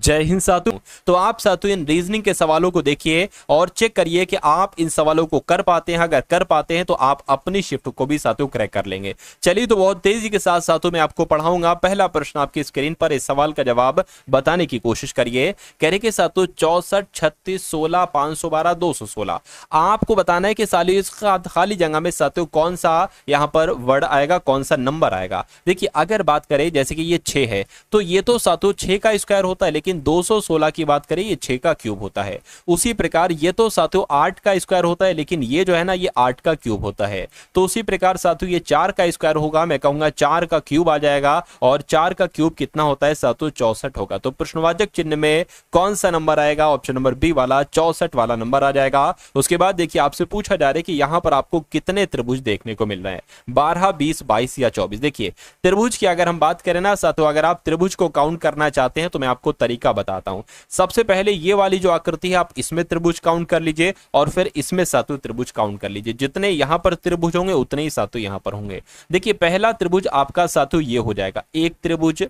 जय हिंद साथियों। तो आप साथियों इन रीजनिंग के सवालों को देखिए और चेक करिए कि आप इन सवालों को कर पाते हैं। अगर कर पाते हैं तो आप अपनी शिफ्ट को भी साथियों क्रैक कर लेंगे। चलिए तो बहुत तेजी के साथ साथियों मैं आपको पढ़ाऊंगा। पहला प्रश्न आपकी स्क्रीन पर, इस सवाल का जवाब बताने की कोशिश करिए। कह रहे कि साथियों 64, 36, 16, 512, 216 आपको बताना है कि साली इस खाली जगह में साथियों कौन सा यहां पर वर्ड आएगा, कौन सा नंबर आएगा। देखिए अगर बात करें जैसे कि ये 6 है तो ये तो साथियों 6 का स्क्वायर होता है, लेकिन 216 की बात करें ये 6 का क्यूब होता है। उसी प्रकार ये तो साथियों 8 का स्क्वायर होता है, लेकिन ये जो है ना ये 8 का क्यूब होता है। तो उसी प्रकार साथियों ये 4 का स्क्वायर होगा, मैं कहूंगा 4 का क्यूब आ जाएगा। और 4 का क्यूब कितना होता है साथियों? 64 होगा। तो प्रश्नवाचक चिन्ह में कौन सा नंबर आएगा? ऑप्शन नंबर बी वाला 64 वाला नंबर आ जाएगा। उसके बाद देखिए आपसे पूछा जा रहा है कि यहां पर आपको कितने त्रिभुज देखने को मिल रहे हैं, 12, 20, 22 या 24। देखिए त्रिभुज की अगर हम बात करें ना साथियों, अगर आप त्रिभुज को काउंट करना चाहते हैं तो मैं आपको तरीका बताता हूं। सबसे पहले ये वाली जो आकृति है आप इसमें त्रिभुज काउंट कर लीजिए और फिर इसमें सातों त्रिभुज काउंट कर लीजिए। जितने यहां पर त्रिभुज होंगे उतने ही सातों यहां पर होंगे। देखिए पहला त्रिभुज आपका सातों ये हो जाएगा, एक त्रिभुज,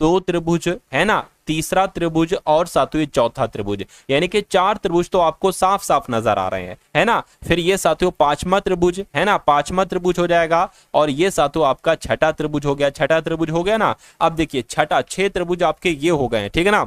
दो त्रिभुज है ना, तीसरा त्रिभुज और सातवें चौथा त्रिभुज, यानी कि 4 त्रिभुज तो आपको साफ साफ नजर आ रहे हैं, है ना। फिर ये सातों 5वां त्रिभुज है ना, 5वां त्रिभुज हो जाएगा। और ये सातों आपका छठा त्रिभुज हो गया, छठा त्रिभुज हो गया ना। अब देखिए छठा, 6 त्रिभुज आपके ये हो गए हैं, ठीक है ना।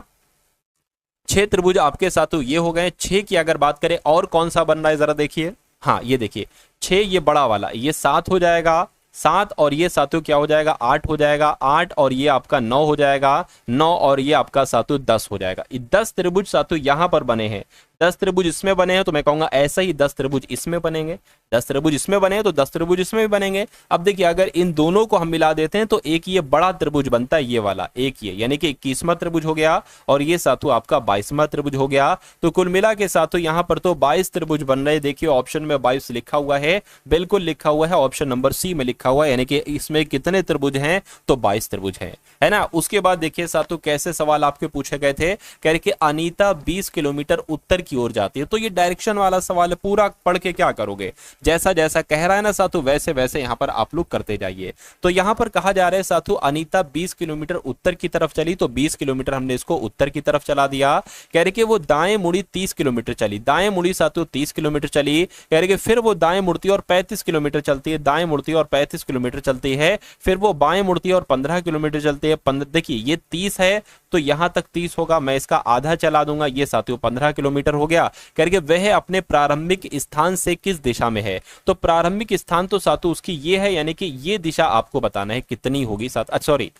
6 त्रिभुज आपके सातों ये हो गए। 6 की अगर बात करें और कौन सा बन रहा है जरा देखिए, हाँ ये देखिए 6 ये बड़ा वाला, ये 7 हो जाएगा, 7 और ये सातों क्या हो जाएगा? 8 हो जाएगा, 8 और ये आपका 9 हो जाएगा, 9 और ये आपका सातों 10 हो जाएगा। 10 त्रिभुज सातों यहां पर बने हैं, 10 त्रिभुज इसमें बने हैं, तो मैं कहूंगा ऐसा ही 10 त्रिभुज इसमें बनेंगे, 10 त्रिभुज इसमें बने हैं तो 10 त्रिभुज इसमें भी बनेंगे। अब देखिए अगर इन दोनों को हम मिला देते हैं तो एक ये बड़ा त्रिभुज बनता है, ये वाला एक ये, यानी कि 21वां त्रिभुज हो गया और ये सातों आपका 22वां त्रिभुज हो गया। तो कुल मिला के सातों यहां पर तो 22 त्रिभुज बन रहे। देखिए ऑप्शन में 22 लिखा हुआ है, बिल्कुल लिखा हुआ है, ऑप्शन नंबर सी में लिखा हुआ है, यानी कि इसमें कितने त्रिभुज हैं? तो 22 त्रिभुज हैं, है ना। उसके बाद देखिए सातों कैसे सवाल आपके पूछे गए थे, कह रहे कि अनीता 20 किलोमीटर उत्तर की ओर जाती है। तो ये डायरेक्शन वाला सवाल है, पूरा पढ़ के क्या करोगे, जैसा जैसा कह रहा है ना साथू वैसे वैसे यहां पर आप लोग करते जाइए। तो यहां पर कहा जा रहा है साथू अनीता 20 किलोमीटर उत्तर की तरफ चली, तो 20 किलोमीटर हमने इसको उत्तर की तरफ चला दिया। कह रहे कि वो दाएं मुड़ी 30 किलोमीटर चली, दाएं मुड़ी साथू 30 किलोमीटर चली। कह रहे कि फिर वो दाएं मुड़ती और 35 किलोमीटर चलती है, दाएं मुड़ती और 35 किलोमीटर चलती है। फिर वो बाएं मुड़ती है और 15 किलोमीटर चलती है। देखिए ये 30 है तो यहां तक 30 होगा, मैं इसका आधा चला दूंगा, ये साथियों 15 किलोमीटर हो गया। करके वह अपने प्रारंभिक स्थान से किस दिशा में है? तो प्रारंभिक स्थान तो साथियों उसकी ये है, यानी कि ये दिशा आपको बताना है कितनी होगी सॉरी,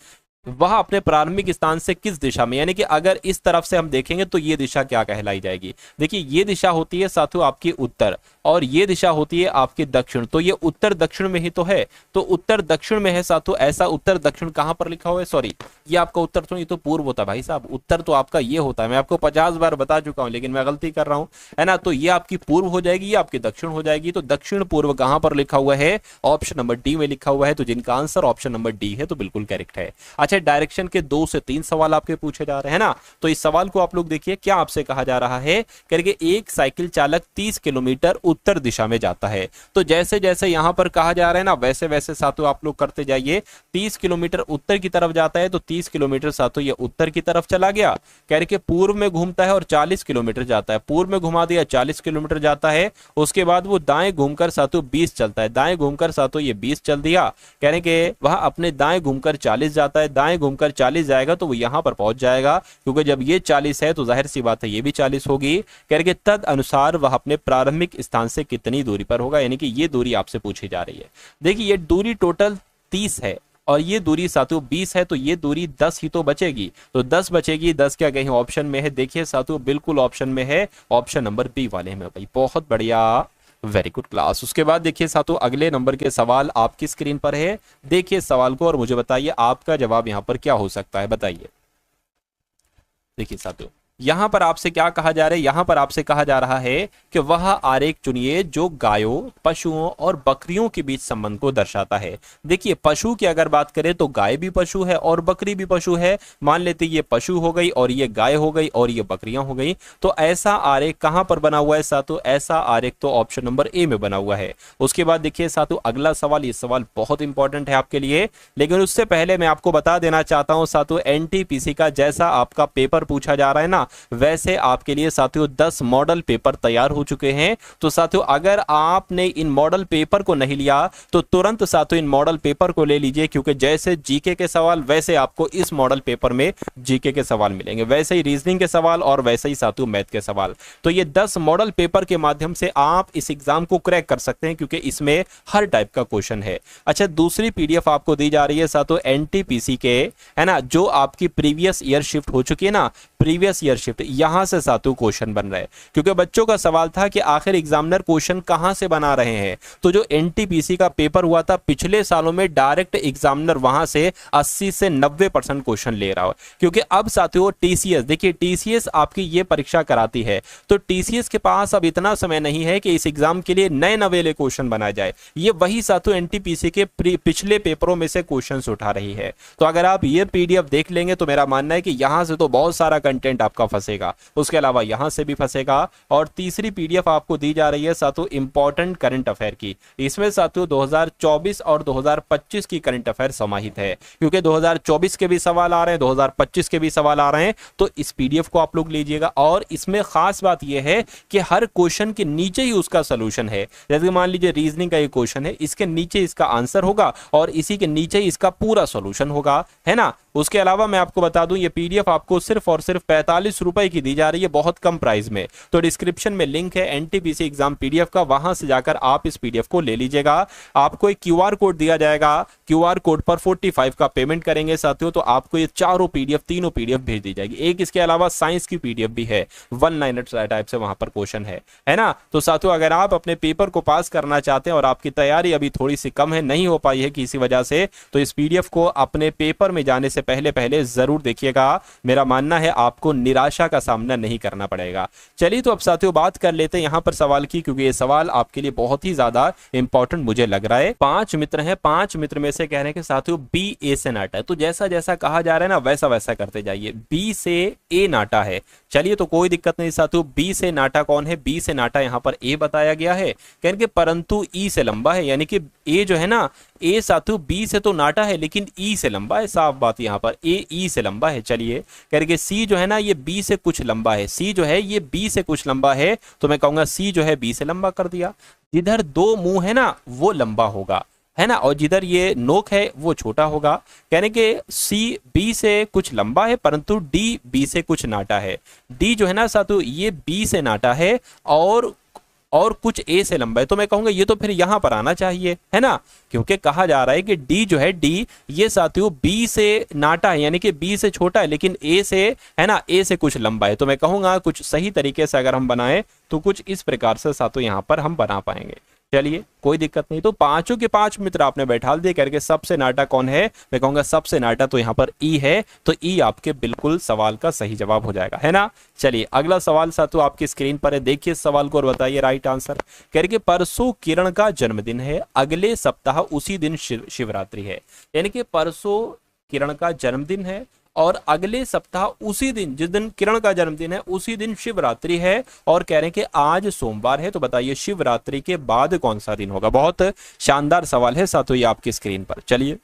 वह अपने प्रारंभिक स्थान से किस दिशा में, यानी कि अगर इस तरफ से हम देखेंगे तो ये दिशा क्या कहलाई जाएगी? देखिए ये दिशा होती है साथियों आपकी उत्तर और ये दिशा होती है आपकी दक्षिण। तो ये उत्तर दक्षिण में ही तो है, तो उत्तर दक्षिण में है साथियों। ऐसा उत्तर दक्षिण कहां पर लिखा हुआ है? सॉरी ये आपका उत्तर तो ये तो पूर्व होता है भाई साहब, उत्तर तो आपका ये होता है, मैं आपको 50 बार बता चुका हूं लेकिन मैं गलती कर रहा हूं, है ना। तो ये आपकी पूर्व हो जाएगी, ये आपकी दक्षिण हो जाएगी। तो दक्षिण पूर्व कहां पर लिखा हुआ है? ऑप्शन नंबर डी में लिखा हुआ है। तो जिनका आंसर ऑप्शन नंबर डी है तो बिल्कुल करेक्ट है। अच्छा डायरेक्शन के 2 से 3 सवाल आपके पूछे जा रहे हैं ना, तो इस सवाल को आप लोग देखिए क्या आपसे कहा जा रहा है। करके एक साइकिल चालक 30 किलोमीटर उत्तर दिशा में जाता है। तो जैसे जैसे यहां पर कहा जा रहा है ना वैसे वैसे साथों आप लोग करते जाइए। 30 किलोमीटर उत्तर की तरफ जाता है तो 30 किलोमीटर साथों ये उत्तर की तरफ चला गया। कह रहे कि पूर्व में घूमता है और 40 किलोमीटर जाता है, पूर्व में घुमा दिया 40 किलोमीटर जाता है। उसके बाद वो दाएं घूमकर साथों 20 चलता है, दाएं घूमकर साथों ये 20 चल दिया। कह रहे कि वह अपने दाएं घूमकर 40 जाता है, दाएं घूमकर 40 जाएगा तो वो यहां पर पहुंच जाएगा, क्योंकि जब ये 40 है तो जाहिर सी बात है ये भी 40 होगी। कह रहे कि तद अनुसार वह अपने प्रारंभिक स्थान से कितनी दूरी पर होगा, यानी कि ये दूरी आपसे पूछी जा रही है। देखिए ये दूरी टोटल 30 है और ये दूरी साथियों 20 है, तो ये दूरी 10 ही तो बचेगी। तो 10 बचेगी, 10 क्या कहीं ऑप्शन में है? देखिए साथियों बिल्कुल ऑप्शन में है, ऑप्शन नंबर बी वाले में भाई, बहुत बढ़िया, वेरी गुड क्लास। उसके बाद देखिए साथियों अगले नंबर के सवाल आपकी स्क्रीन पर है, देखिए सवाल को और मुझे बताइए आपका जवाब यहां पर क्या हो सकता है, बताइए। देखिए साथियों यहां पर आपसे क्या कहा जा रहा है, यहां पर आपसे कहा जा रहा है कि वह आरेख चुनिए जो गायों, पशुओं और बकरियों के बीच संबंध को दर्शाता है। देखिए पशु की अगर बात करें तो गाय भी पशु है और बकरी भी पशु है। मान लेते ये पशु हो गई और ये गाय हो गई और ये बकरियां हो गई। तो ऐसा आरेख कहां पर बना हुआ है साथियों, ऐसा आरेख तो ऑप्शन नंबर ए में बना हुआ है। उसके बाद देखिए साथियों अगला सवाल, ये सवाल बहुत इंपॉर्टेंट है आपके लिए, लेकिन उससे पहले मैं आपको बता देना चाहता हूं साथियों, एनटीपीसी का जैसा आपका पेपर पूछा जा रहा है ना, वैसे आपके लिए साथियों 10 मॉडल पेपर तैयार हो चुके हैं। तो साथियों अगर आपने इन मॉडल पेपर को नहीं लिया तो तुरंत साथियों इन मॉडल पेपर को ले लीजिए, क्योंकि जैसे जीके के सवाल वैसे आपको इस मॉडल पेपर में जीके के सवाल मिलेंगे, वैसे ही रीजनिंग के सवाल और वैसे ही साथियों मैथ के सवाल। तो ये 10 मॉडल पेपर के माध्यम से आप इस एग्जाम को क्रैक कर सकते हैं, क्योंकि इसमें हर टाइप का क्वेश्चन है। अच्छा, दूसरी पीडीएफ आपको दी जा रही है साथियों एनटीपीसी के, है ना, जो आपकी प्रीवियस ईयर शिफ्ट हो चुकी है ना, प्रीवियस ईयर शिफ्ट, यहां से साथियों क्वेश्चन बन रहे हैं। क्योंकि बच्चों का सवाल था कि आखिर एग्जामिनर क्वेश्चन कहां से बना रहे हैं, तो जो एनटीपीसी का पेपर हुआ था पिछले सालों में डायरेक्ट एग्जामिनर वहां से 80 से 90% क्वेश्चन ले रहा है। क्योंकि अब साथियों टीसीएस, देखिए टीसीएस आपकी ये परीक्षा कराती है, तो टीसीएस के पास अब इतना समय नहीं है कि इस एग्जाम के लिए नए नवेले क्वेश्चन बनाए जाए। ये वही साथियों एनटीपीसी के पिछले पेपरों में से क्वेश्चंस उठा रही है। तो अगर आप ये पीडीएफ देख लेंगे तो मेरा मानना है कि यहां से तो बहुत सारा कंटेंट आपका फंसेगा, उसके अलावा यहां से भी फंसेगा। और तीसरी पीडीएफ आपको दी जा रही है साथियों इंपॉर्टेंट करंट अफेयर की। इसमें साथियों 2024 और 2025 की करंट अफेयर समाहित है, क्योंकि 2024 के भी सवाल आ रहे हैं, 2025 के भी सवाल आ रहे हैं। तो इस पीडीएफ को आप लोग लीजिएगा, और इसमें खास बात यह है कि हर क्वेश्चन के नीचे ही उसका सोल्यूशन है। जैसे मान लीजिए रीजनिंग का एक क्वेश्चन है, इसके नीचे इसका आंसर होगा और इसी के नीचे ही इसका पूरा सोल्यूशन होगा, है ना। उसके अलावा मैं आपको बता दूं ये पीडीएफ आपको सिर्फ और सिर्फ 45 रुपए की दी जा रही है, बहुत कम प्राइस में। तो डिस्क्रिप्शन में लिंक है एनटीपीसी एग्जाम पीडीएफ का, वहां से जाकर आप इस पीडीएफ को ले लीजिएगा। आपको एक क्यूआर कोड दिया जाएगा, क्यूआर कोड पर 45 का पेमेंट करेंगे साथियों, तो आपको ये तीनों पीडीएफ भेज दी जाएगी। एक इसके अलावा साइंस की पीडीएफ भी है, 1 लाइनर टाइप से वहां पर क्वेश्चन है ना। तो साथियों अगर आप अपने पेपर को पास करना चाहते हैं और आपकी तैयारी अभी थोड़ी सी कम है, नहीं हो पाई है किसी वजह से, तो इस पीडीएफ को अपने पेपर में जाने से पहले जरूर देखिएगा। मेरा मानना है आपको निराशा का सामना नहीं करना पड़ेगा। चलिए तो अब साथियों बात कर लेते हैं यहां पर सवाल की, क्योंकि ये सवाल आपके लिए बहुत ही ज्यादा इंपॉर्टेंट मुझे लग रहा है। 5 मित्र हैं, 5 मित्र में से कह रहे हैं कि साथियों बी ए से नाटा है। तो जैसा जैसा कहा जा रहा है ना वैसा वैसा करते जाइए। बी से ए नाटा है, चलिए तो कोई दिक्कत नहीं साथियों। बी से नाटा कौन है, बी से नाटा यहां पर ए बताया गया है, कह के परंतु ई से लंबा है, यानी कि ए जो है ना, ए साथियों बी से तो नाटा है लेकिन ई से लंबा है। साफ बात यहां पर ए ई से लंबा है। चलिए करके सी जो है ना ये बी से कुछ लंबा है, सी जो है ये बी से कुछ लंबा है, तो मैं कहूंगा सी जो है बी से लंबा कर दिया। जिधर 2 मुंह है ना वो लंबा होगा, है ना, और जिधर ये नोक है वो छोटा होगा। कहने के सी बी से कुछ लंबा है परंतु डी बी से कुछ नाटा है। डी जो है ना साथियों ये बी से नाटा है और कुछ ए से लंबा है, तो मैं कहूंगा ये तो फिर यहां पर आना चाहिए, है ना, क्योंकि कहा जा रहा है कि डी जो है डी ये साथियों बी से नाटा है, यानी कि बी से छोटा है लेकिन ए से, है ना, ए से कुछ लंबा है। तो मैं कहूंगा कुछ सही तरीके से अगर हम बनाएं तो कुछ इस प्रकार से साथियों यहां पर हम बना पाएंगे। चलिए कोई दिक्कत नहीं। तो 5 के 5 मित्र आपने बैठा दिए, करके सबसे नाटा कौन है, मैं कहूंगा सबसे नाटा तो यहां पर ई है, तो ई आपके बिल्कुल सवाल का सही जवाब हो जाएगा, है ना। चलिए अगला सवाल साथियों आपकी स्क्रीन पर है, देखिए सवाल को और बताइए राइट आंसर। करके परसों किरण का जन्मदिन है, अगले सप्ताह उसी दिन शिवरात्रि है। यानी कि परसों किरण का जन्मदिन है और अगले सप्ताह उसी दिन, जिस दिन किरण का जन्मदिन है उसी दिन शिवरात्रि है, और कह रहे हैं कि आज सोमवार है। तो बताइए शिवरात्रि के बाद कौन सा दिन होगा। बहुत शानदार सवाल है साथियों ये आपकी स्क्रीन पर। चलिए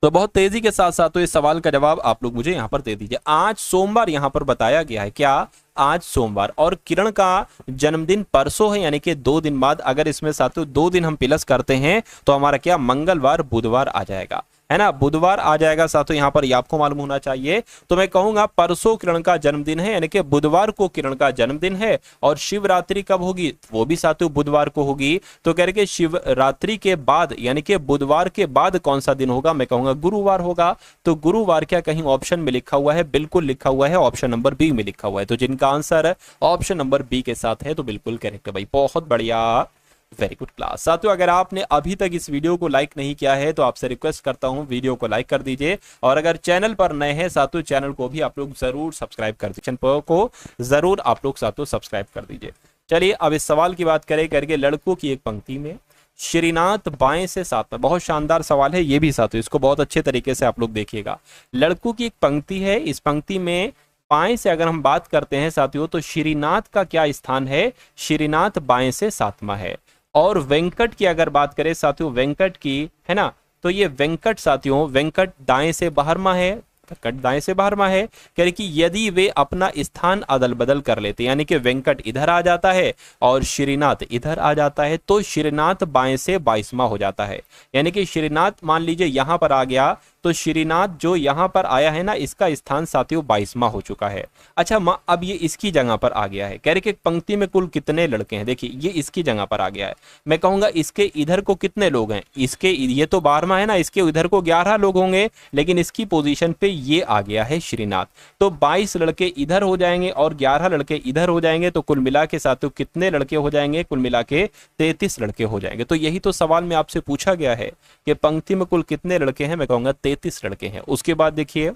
तो बहुत तेजी के साथ साथ तो इस सवाल का जवाब आप लोग मुझे यहां पर दे दीजिए। आज सोमवार यहां पर बताया गया है, क्या आज सोमवार, और किरण का जन्मदिन परसों है, यानी कि 2 दिन बाद। अगर इसमें साथियों 2 दिन हम प्लस करते हैं तो हमारा क्या मंगलवार बुधवार आ जाएगा, है ना, बुधवार आ जाएगा साथियों, यहां पर ये आपको मालूम होना चाहिए। तो मैं कहूंगा परसों किरण का जन्मदिन है, यानी कि बुधवार को किरण का जन्मदिन है, और शिवरात्रि कब होगी, वो भी साथियों बुधवार को होगी। तो कह रहे कि शिवरात्रि के बाद, यानी कि बुधवार के बाद कौन सा दिन होगा, मैं कहूंगा गुरुवार होगा। तो गुरुवार क्या कहीं ऑप्शन में लिखा हुआ है, बिल्कुल लिखा हुआ है, ऑप्शन नंबर बी में लिखा हुआ है। तो जिनका आंसर ऑप्शन नंबर बी के साथ है तो बिल्कुल करेक्ट है भाई, बहुत बढ़िया। Very good class. साथियों अगर आपने अभी तक इस वीडियो को लाइक नहीं किया है तो आपसे रिक्वेस्ट करता हूं वीडियो को लाइक कर दीजिए, और अगर चैनल पर नए हैं साथियों चैनल को भी आप लोग जरूर सब्सक्राइब कर दीजिए, चैनल को जरूर आप लोग साथियों सब्सक्राइब कर दीजिए। चलिए अब इस सवाल की बात करें करके, लड़कों की एक पंक्ति में श्रीनाथ बाएं से साथ में, बहुत शानदार सवाल है ये भी साथियों, इसको बहुत अच्छे तरीके से आप लोग देखिएगा। लड़कों की एक पंक्ति है, इस पंक्ति में बाएं से अगर हम बात करते हैं साथियों तो श्रीनाथ का क्या स्थान है, श्रीनाथ बाएं से सातवां है। और वेंकट की अगर बात करें साथियों, वेंकट की है ना, तो ये वेंकट साथियों, वेंकट दाएं से बाहरमा है, वेंकट दाएं से बाहरमा है। कह रहे कि यदि वे अपना स्थान अदल बदल कर लेते, यानी कि वेंकट इधर आ जाता है और श्रीनाथ इधर आ जाता है, तो श्रीनाथ बाएं से 22वां हो जाता है। यानी कि श्रीनाथ मान लीजिए यहां पर आ गया, तो श्रीनाथ जो यहां पर आया है ना, इसका स्थान साथियों 22वां हो चुका है। अच्छा अब ये इसकी जगह पर आ गया है। कह रहे कि पंक्ति में कुल कितने लड़के हैं, देखिए ये इसकी जगह पर आ गया है। मैं कहूंगा इसके इधर को कितने लोग हैं, इसके ये तो 12वां है ना, इसके इधर को 11 लोग होंगे, लेकिन इसकी पोजीशन पे ये आ गया है श्रीनाथ। तो 22 लड़के इधर हो जाएंगे और 11 लड़के इधर हो जाएंगे, तो कुल मिला के साथियों कितने लड़के हो जाएंगे, कुल मिला के 33 लड़के हो जाएंगे। तो यही तो सवाल में आपसे पूछा गया है कि पंक्ति में कुल कितने लड़के हैं, मैं कहूंगा 33 लड़के हैं। उसके बाद देखिए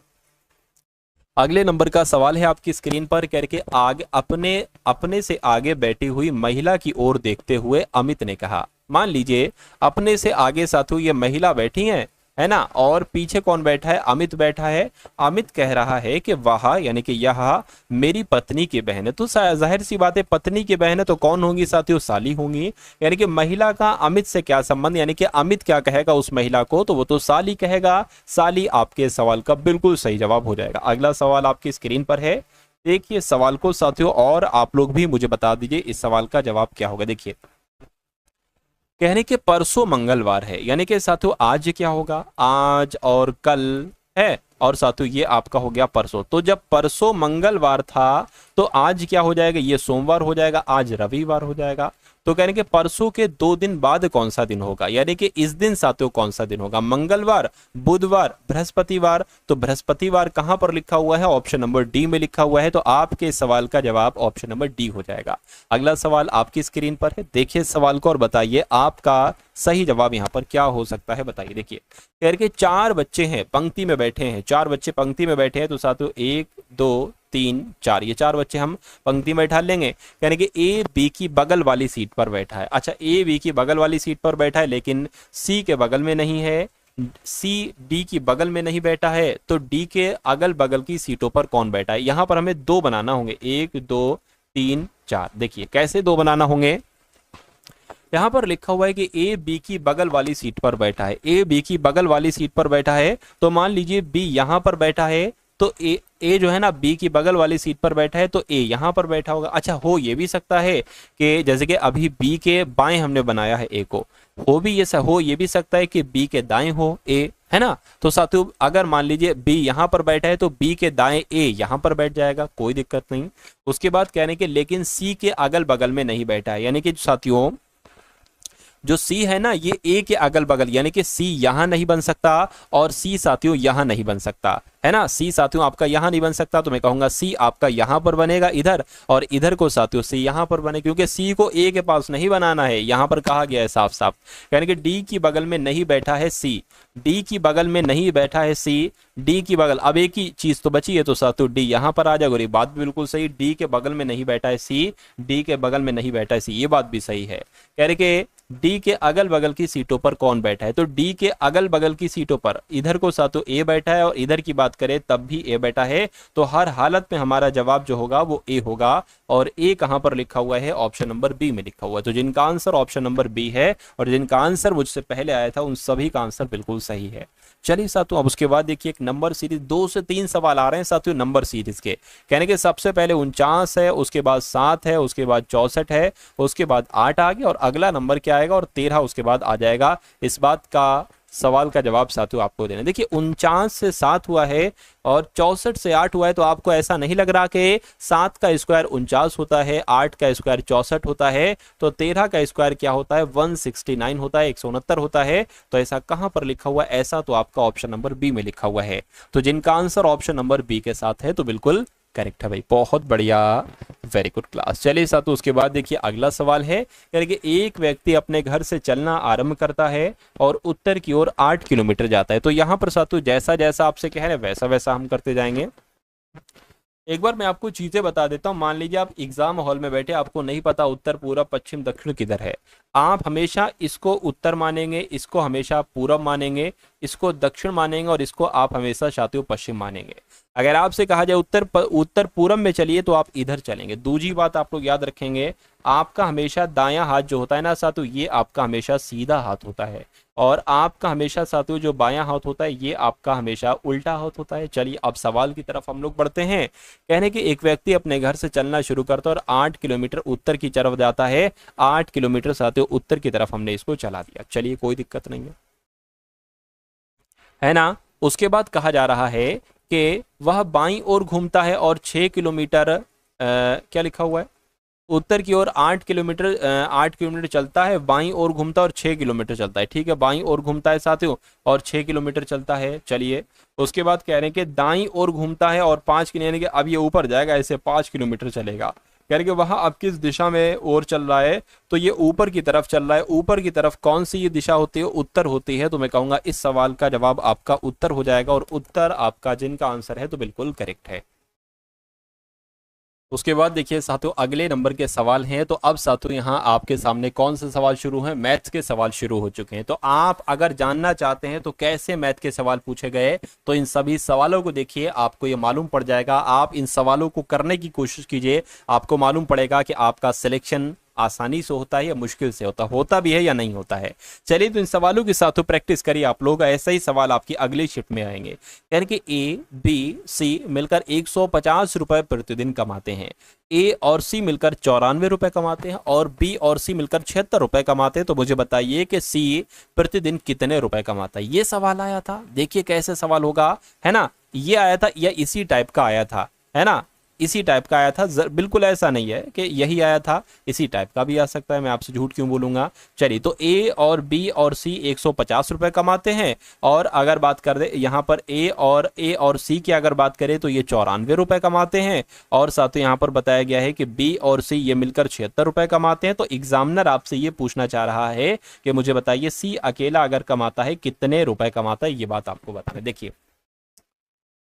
अगले नंबर का सवाल है आपकी स्क्रीन पर, करके आगे अपने से आगे बैठी हुई महिला की ओर देखते हुए अमित ने कहा। मान लीजिए अपने से आगे साथियों ये महिला बैठी है ना, और पीछे कौन बैठा है, अमित बैठा है। अमित कह रहा है कि वह यानी कि यह मेरी पत्नी की बहन है। तो जाहिर सी बात है पत्नी की बहन है तो कौन होंगी साथियों, साली होंगी। यानी कि महिला का अमित से क्या संबंध, यानी कि अमित क्या कहेगा उस महिला को, तो वो तो साली कहेगा। साली आपके सवाल का बिल्कुल सही जवाब हो जाएगा। अगला सवाल आपकी स्क्रीन पर है, देखिए सवाल को साथियों, और आप लोग भी मुझे बता दीजिए इस सवाल का जवाब क्या होगा। देखिए कहने के परसों मंगलवार है, यानी कि साथियों आज क्या होगा, आज और कल है, और साथियों ये आपका हो गया परसों। तो जब परसों मंगलवार था तो आज क्या हो जाएगा, ये सोमवार हो जाएगा, आज रविवार हो जाएगा। तो कहने के परसों के 2 दिन बाद कौन सा दिन होगा, यानी कि इस दिन साथियों कौन सा दिन होगा, मंगलवार, बुधवार, बृहस्पतिवार। तो बृहस्पतिवार कहां पर लिखा हुआ है, ऑप्शन नंबर डी में लिखा हुआ है। तो आपके सवाल का जवाब ऑप्शन नंबर डी हो जाएगा। अगला सवाल आपकी स्क्रीन पर है, देखिए सवाल को और बताइए आपका सही जवाब यहां पर क्या हो सकता है, बताइए। देखिए कह के 4 बच्चे हैं पंक्ति में बैठे हैं, 4 बच्चे पंक्ति में बैठे हैं। तो साथियों 1 2 3 4 ये 4 बच्चे हम पंक्ति में बैठा लेंगे। यानी कि ए बी की बगल वाली सीट पर बैठा है। अच्छा ए बी की बगल वाली सीट पर बैठा है, लेकिन सी के बगल में नहीं है, सी डी की बगल में नहीं बैठा है, तो डी के अगल बगल की सीटों पर कौन बैठा है। यहां पर हमें 2 बनाना होंगे, 1 2 3 4। देखिए कैसे 2 बनाना होंगे, यहां पर लिखा हुआ है कि ए बी की बगल वाली सीट पर बैठा है, ए बी की बगल वाली सीट पर बैठा है। तो मान लीजिए बी यहां पर बैठा है, तो ए जो है ना बी की बगल वाली सीट पर बैठा है, तो ए यहां पर बैठा होगा। अच्छा हो ये भी सकता है कि जैसे कि अभी बी के बाएं हमने बनाया है ए को, हो ये भी सकता है कि बी के दाएं हो ए, है ना। तो साथियों अगर मान लीजिए बी यहां पर बैठा है तो बी के दाएं ए यहां पर बैठ जाएगा, कोई दिक्कत नहीं। उसके बाद कहने के लेकिन सी के अगल बगल में नहीं बैठा है, यानी कि साथियों जो सी है ना ये ए के अगल बगल, यानी कि सी यहां नहीं बन सकता और सी साथियों यहां नहीं बन सकता, है ना। सी साथियों आपका यहां नहीं बन सकता, तो मैं कहूंगा सी आपका यहां पर बनेगा इधर, और इधर को साथियों सी यहां पर बने, क्योंकि सी को ए के पास नहीं बनाना है, यहां पर कहा गया है साफ साफ। यानी कि डी की बगल में नहीं बैठा है सी, डी की बगल में नहीं बैठा है सी, डी की बगल, अब एक ही चीज तो बची है, तो साथियों डी यहां पर आ जाएगा। ये बात बिल्कुल सही, डी के बगल में नहीं बैठा है सी, डी के बगल में नहीं बैठा है सी, ये बात भी सही है। कह रहे कि डी के अगल बगल की सीटों पर कौन बैठा है, तो डी के अगल बगल की सीटों पर इधर को साथियों ए बैठा है, और इधर की बात करें तब भी ए बैठा है। तो हर हालत में हमारा जवाब जो होगा वो ए होगा, और ए कहां पर लिखा हुआ है, ऑप्शन नंबर बी में लिखा हुआ है। तो जिनका आंसर ऑप्शन नंबर बी है, और जिनका आंसर मुझसे पहले आया था उन सभी का आंसर बिल्कुल सही है। चलिए साथियों अब उसके बाद देखिए एक नंबर सीरीज, 2 से 3 सवाल आ रहे हैं साथियों नंबर सीरीज के। कहने के सबसे पहले 49 है, उसके बाद 7 है, उसके बाद 64 है, उसके बाद 8 आ गया, और अगला नंबर क्या आएगा, और 13 उसके बाद आ जाएगा। इस बात का सवाल का जवाब साथियों आपको देना। देखिए 49 से 7 हुआ है और 64 से 8 हुआ है, तो आपको ऐसा नहीं लग रहा कि 7 का स्क्वायर 49 होता है, 8 का स्क्वायर 64 होता है, तो 13 का स्क्वायर क्या होता है, 169 होता है, 169 होता है। तो ऐसा कहां पर लिखा हुआ है, ऐसा तो आपका ऑप्शन नंबर बी में लिखा हुआ है। तो जिनका आंसर ऑप्शन नंबर बी के साथ है तो बिल्कुल करेक्ट है भाई, बहुत बढ़िया, वेरी गुड क्लास। चलिए साथियों, उसके बाद देखिए अगला सवाल है, यानी कि एक व्यक्ति अपने घर से चलना आरंभ करता है और उत्तर की ओर 8 किलोमीटर जाता है। तो यहाँ पर साथियों जैसा जैसा आपसे कह रहे हैं वैसा वैसा हम करते जाएंगे। एक बार मैं आपको चीजें बता देता हूँ। मान लीजिए आप एग्जाम हॉल में बैठे, आपको नहीं पता उत्तर पूरब पश्चिम दक्षिण किधर है। आप हमेशा इसको उत्तर मानेंगे, इसको हमेशा पूरब मानेंगे, इसको दक्षिण मानेंगे और इसको आप हमेशा साथियों पश्चिम मानेंगे। अगर आपसे कहा जाए उत्तर पूरब में चलिए तो आप इधर चलेंगे। दूसरी बात आप लोग याद रखेंगे, आपका हमेशा दायां हाथ जो होता है ना साथियों, ये आपका हमेशा सीधा हाथ होता है, और आपका हमेशा साथियों जो बायां हाथ होता है ये आपका हमेशा उल्टा हाथ होता है। चलिए अब सवाल की तरफ हम लोग बढ़ते हैं। कहने कि एक व्यक्ति अपने घर से चलना शुरू करता है और 8 किलोमीटर उत्तर की तरफ जाता है। 8 किलोमीटर साथियों उत्तर की तरफ हमने इसको चला दिया। चलिए कोई दिक्कत नहीं है ना। उसके बाद कहा जा रहा है कि वह बाईं ओर घूमता है और 6 किलोमीटर क्या लिखा हुआ है, उत्तर की ओर 8 किलोमीटर चलता है, बाईं ओर घूमता है और 6 किलोमीटर चलता है। ठीक है, बाईं ओर घूमता है साथियों और 6 किलोमीटर चलता है। चलिए उसके बाद कह रहे हैं कि दाईं ओर घूमता है और 5 किलोमीटर, यानी कि अब ये ऊपर जाएगा, ऐसे 5 किलोमीटर चलेगा। कह रहे कि वह अब किस दिशा में ओर चल रहा है, तो ये ऊपर की तरफ चल रहा है। ऊपर की तरफ कौन सी ये दिशा होती है, उत्तर होती है। तो मैं कहूंगा इस सवाल का जवाब आपका उत्तर हो जाएगा, और उत्तर आपका जिनका आंसर है तो बिल्कुल करेक्ट है। उसके बाद देखिए साथियों अगले नंबर के सवाल हैं। तो अब साथियों यहाँ आपके सामने कौन से सवाल शुरू हैं, मैथ्स के सवाल शुरू हो चुके हैं। तो आप अगर जानना चाहते हैं तो कैसे मैथ के सवाल पूछे गए, तो इन सभी सवालों को देखिए, आपको ये मालूम पड़ जाएगा। आप इन सवालों को करने की कोशिश कीजिए, आपको मालूम पड़ेगा कि आपका सिलेक्शन आसानी से होता है या मुश्किल से होता भी है या नहीं होता है। चलिए तो इन सवालों के साथ प्रैक्टिस करिए आप लोग। ऐसा ही सवाल आपकी अगली शिफ्ट में आएंगे। यानी कि ए बी सी मिलकर 150 रुपए प्रतिदिन कमाते हैं। ए और सी मिलकर 94 रुपए कमाते हैं और बी और सी मिलकर 76 रुपए कमाते हैं। तो मुझे बताइए कि सी प्रतिदिन कितने रुपए कमाता है। ये सवाल आया था, देखिए कैसे सवाल होगा, है ना। ये आया था या इसी टाइप का आया था, है ना, इसी टाइप का आया था। बिल्कुल ऐसा नहीं है कि यही आया था, इसी टाइप का भी आ सकता है, मैं आपसे झूठ क्यों बोलूंगा। चलिए तो ए और बी और सी 150 रुपए कमाते हैं, और अगर बात कर दे यहाँ पर ए और सी की अगर बात करें तो ये 94 रुपए कमाते हैं। और साथ ही यहाँ पर बताया गया है कि बी और सी ये मिलकर 76 रुपए कमाते हैं। तो एग्जामिनर आपसे ये पूछना चाह रहा है कि मुझे बताइए सी अकेला अगर कमाता है कितने रुपए कमाता है, ये बात आपको बताना। देखिए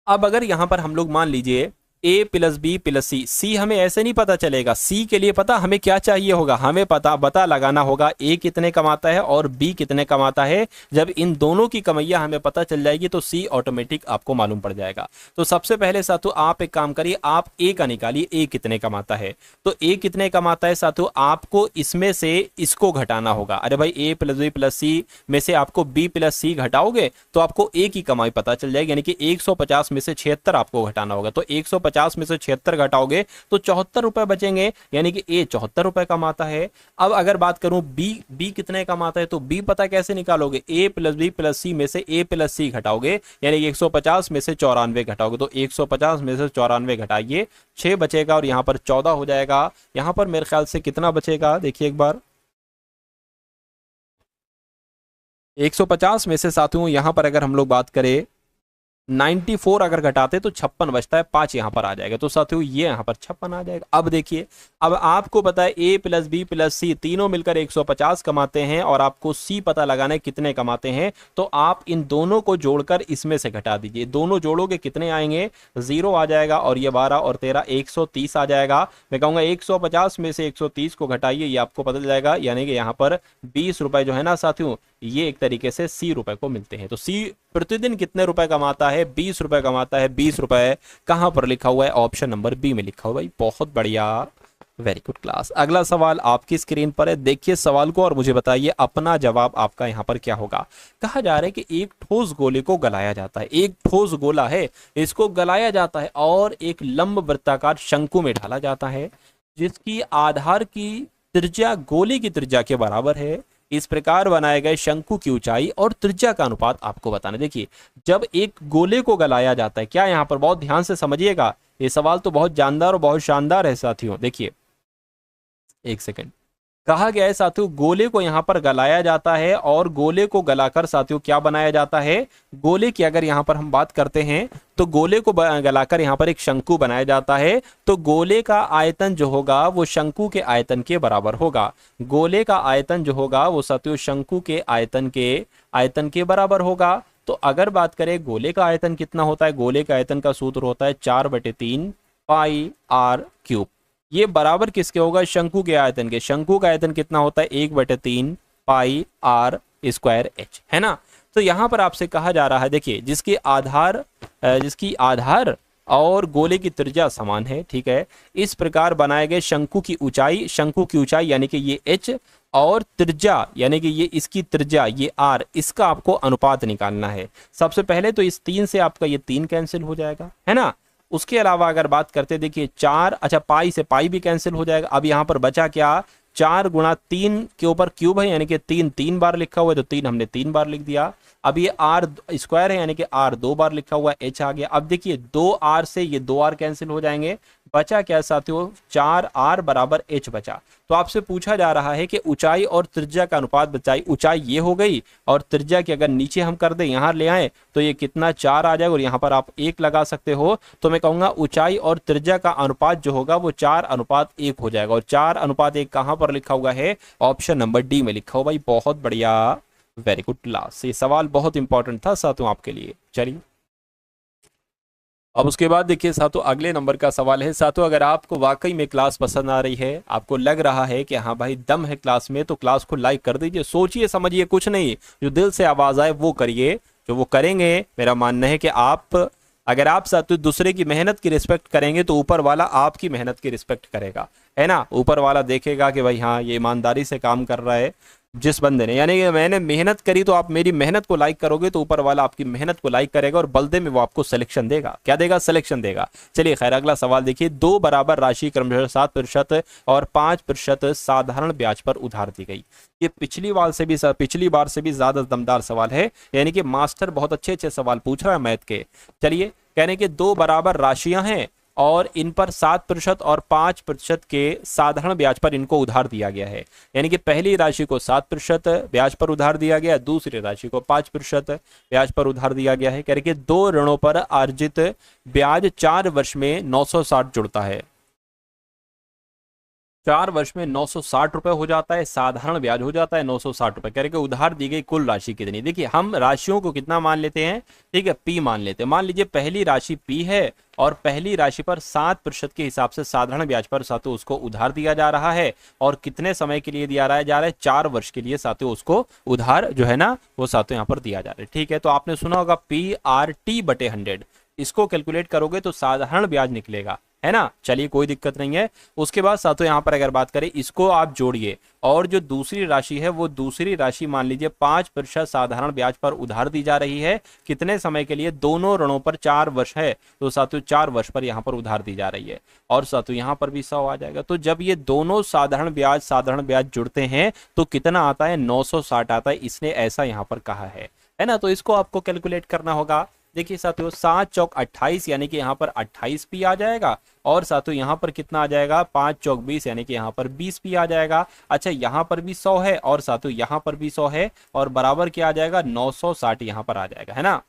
अब अगर यहां पर हम लोग मान लीजिए ए प्लस बी प्लस सी, सी हमें ऐसे नहीं पता चलेगा। सी के लिए पता हमें क्या चाहिए होगा, हमें पता लगाना होगा ए कितने कमाता है और बी कितने कमाता है। जब इन दोनों की कमाइयां हमें पता चल जाएगी तो सी ऑटोमेटिक आपको मालूम पड़ जाएगा। तो सबसे पहले साथों आप एक काम करिए, आप ए का निकालिए, ए कितने कमाता है। तो ए कितने कमाता है साथों, आपको इसमें से इसको घटाना होगा। अरे भाई ए प्लस बी प्लस सी में से आपको बी प्लस सी घटाओगे तो आपको ए की कमाई पता चल जाएगी। यानी कि 150 में से 76 आपको घटाना होगा। तो 150 में से 76 घटाओगे तो 74 रुपए बचेंगे, यानी कि ए 74 रुपए कमाता है। अब अगर बात करूं बी कितने कमाता है, तो बी पता कैसे निकालोगे, ए प्लस बी प्लस सी में से ए प्लस सी घटाओगे, यानी 150 में से 94 घटाओगे। तो 150 में से 94 घटाइए, 6 बचेगा और यहां पर 14 हो जाएगा। यहां पर मेरे ख्याल से कितना बचेगा, देखिए एक बार, 150 में से साथियों यहां पर अगर हम लोग बात करें 94 अगर घटाते तो 56 बचता है, 5 यहां पर आ जाएगा। तो साथियों ये यहां पर 56 आ जाएगा। अब देखिए, अब आपको पता है ए प्लस बी प्लस सी तीनों मिलकर 150 कमाते हैं और आपको सी पता लगाना है कितने कमाते हैं। तो आप इन दोनों को जोड़कर इसमें से घटा दीजिए। दोनों जोड़ोगे कितने आएंगे, 0 आ जाएगा और ये 12 और 13 130 आ जाएगा। मैं कहूंगा 150 में से 130 को घटाइए, ये आपको पता चल जाएगा। यानी कि यहाँ पर 20 रुपए जो है ना साथियों, ये एक तरीके से सी रुपए को मिलते हैं। तो सी प्रतिदिन कितने रुपए कमाता है, 20 रुपए कमाता है। 20 रुपए कहां पर लिखा हुआ है, ऑप्शन नंबर बी में लिखा हुआ है। बहुत बढ़िया, वेरी गुड क्लास। अगला सवाल आपकी स्क्रीन पर है, देखिए सवाल को और मुझे बताइए अपना जवाब आपका यहां पर क्या होगा। कहा जा रहा है कि एक ठोस गोले को गलाया जाता है। एक ठोस गोला है, इसको गलाया जाता है और एक लंब वृत्ताकार शंकु में डाला जाता है, जिसकी आधार की त्रिज्या गोले की त्रिज्या के बराबर है। इस प्रकार बनाए गए शंकु की ऊंचाई और त्रिज्या का अनुपात आपको बताना। देखिए जब एक गोले को गलाया जाता है, क्या यहां पर बहुत ध्यान से समझिएगा, ये सवाल तो बहुत जानदार और बहुत शानदार है साथियों। देखिए एक सेकंड, कहा गया है साथियों गोले को यहाँ पर गलाया जाता है, और गोले को गलाकर साथियों क्या बनाया जाता है, गोले की अगर यहाँ पर हम बात करते हैं तो गोले को गलाकर यहाँ पर एक शंकु बनाया जाता है। तो गोले का आयतन जो होगा वो शंकु के आयतन के बराबर होगा। गोले का आयतन जो होगा वो साथियों शंकु के आयतन के बराबर होगा। तो अगर बात करें गोले का आयतन कितना होता है, गोले का आयतन का सूत्र होता है 4/3 पाई आर क्यूब। ये बराबर किसके होगा, शंकु के आयतन के। शंकु का आयतन कितना होता है 1/3 पाई आर स्क्वायर एच, है ना। तो यहां पर आपसे कहा जा रहा है देखिए जिसकी आधार और गोले की त्रिज्या समान है, ठीक है, इस प्रकार बनाए गए शंकु की ऊंचाई यानी कि ये एच और त्रिज्या यानी कि ये इसकी त्रिज्या ये आर, इसका आपको अनुपात निकालना है। सबसे पहले तो इस 3 से आपका ये 3 कैंसिल हो जाएगा, है ना। उसके अलावा अगर बात करते देखिए 4, अच्छा पाई से पाई भी कैंसिल हो जाएगा। अब यहाँ पर बचा क्या, 4 गुणा 3 के ऊपर क्यूब है यानी कि 3 बार लिखा हुआ है, तो 3 हमने 3 बार लिख दिया। अब ये आर स्क्वायर है यानी कि आर 2 बार लिखा हुआ है, एच आ गया। अब देखिए 2 आर से ये 2 आर कैंसिल हो जाएंगे, बचा क्या साथियों 4 आर बराबर एच बचा। तो आपसे पूछा जा रहा है कि ऊंचाई और त्रिज्या का अनुपात बताइए। ऊंचाई ये हो गई और त्रिज्या की अगर नीचे हम कर दें यहाँ ले आए तो ये कितना 4 आ जाएगा, और यहाँ पर आप 1 लगा सकते हो। तो मैं कहूंगा ऊंचाई और त्रिज्या का अनुपात जो होगा वो 4:1 हो जाएगा। और 4:1 कहाँ पर लिखा हुआ है, ऑप्शन नंबर डी में लिखा हुआ। भाई बहुत बढ़िया, वेरी गुड क्लास। ये सवाल बहुत इंपॉर्टेंट था साथियों आपके लिए। चलिए अब उसके बाद देखिए साथियों अगले नंबर का सवाल है। साथियों अगर आपको वाकई में क्लास पसंद आ रही है, आपको लग रहा है कि हाँ भाई दम है क्लास में, तो क्लास को लाइक कर दीजिए। सोचिए समझिए कुछ नहीं, जो दिल से आवाज आए वो करिए। जो वो करेंगे मेरा मानना है कि अगर आप साथियों दूसरे की मेहनत की रिस्पेक्ट करेंगे तो ऊपर वाला आपकी मेहनत की रिस्पेक्ट करेगा, है ना। ऊपर वाला देखेगा कि भाई हाँ ये ईमानदारी से काम कर रहा है जिस बंदे ने, यानी कि मैंने मेहनत करी तो आप मेरी मेहनत को लाइक करोगे तो ऊपर वाला आपकी मेहनत को लाइक करेगा और बलदे में वो आपको सिलेक्शन देगा। क्या देगा, सिलेक्शन देगा। चलिए खैर अगला सवाल देखिए। 2 बराबर राशि क्रमशः 7% और 5% साधारण ब्याज पर उधार दी गई। ये पिछली बार से भी ज्यादा दमदार सवाल है, यानी कि मास्टर बहुत अच्छे सवाल पूछ रहा है मैथ के। चलिए कहने के 2 बराबर राशियां हैं और इन पर 7% और 5% के साधारण ब्याज पर इनको उधार दिया गया है। यानी कि पहली राशि को 7% ब्याज पर उधार दिया गया, दूसरी राशि को 5% ब्याज पर उधार दिया गया है। कह रहे कि 2 ऋणों पर अर्जित ब्याज 4 वर्ष में 960 जुड़ता है। 4 वर्ष में 960 रुपए हो जाता है, साधारण ब्याज हो जाता है 960 रुपए। कह रहे कि उधार दी गई कुल राशि कितनी। देखिए हम राशियों को कितना मान लेते हैं, ठीक है, पी मान लेते हैं। मान लीजिए पहली राशि पी है और पहली राशि पर 7% के हिसाब से साधारण ब्याज पर साथियों उसको उधार दिया जा रहा है। और कितने समय के लिए दिया जा रहा है 4 वर्ष के लिए साथियों उसको उधार जो है ना वो साथियों यहाँ पर दिया जा रहा है। ठीक है, तो आपने सुना होगा PRT/100, इसको कैलकुलेट करोगे तो साधारण ब्याज निकलेगा, है ना। चलिए कोई दिक्कत नहीं है। उसके बाद साथियों यहाँ पर अगर बात करें इसको आप जोड़िए, और जो दूसरी राशि है वो दूसरी राशि मान लीजिए 5% साधारण ब्याज पर उधार दी जा रही है। कितने समय के लिए, दोनों ऋणों पर 4 वर्ष है, तो साथियों 4 वर्ष पर यहाँ पर उधार दी जा रही है। और साथियों यहाँ पर भी 100 आ जाएगा। तो जब ये दोनों साधारण ब्याज जुड़ते हैं तो कितना आता है, 960 आता है। इसने ऐसा यहाँ पर कहा है ना। तो इसको आपको कैलकुलेट करना होगा। देखिए साथियों 7 चौक 28 यानी कि यहाँ पर 28 पी आ जाएगा, और साथियों यहाँ पर कितना आ जाएगा 5 चौक 20 यानी कि यहाँ पर 20 पी आ जाएगा। अच्छा यहाँ पर भी 100 है और साथियों यहाँ पर भी 100 है, और बराबर क्या आ जाएगा 960 यहाँ पर आ जाएगा, है ना।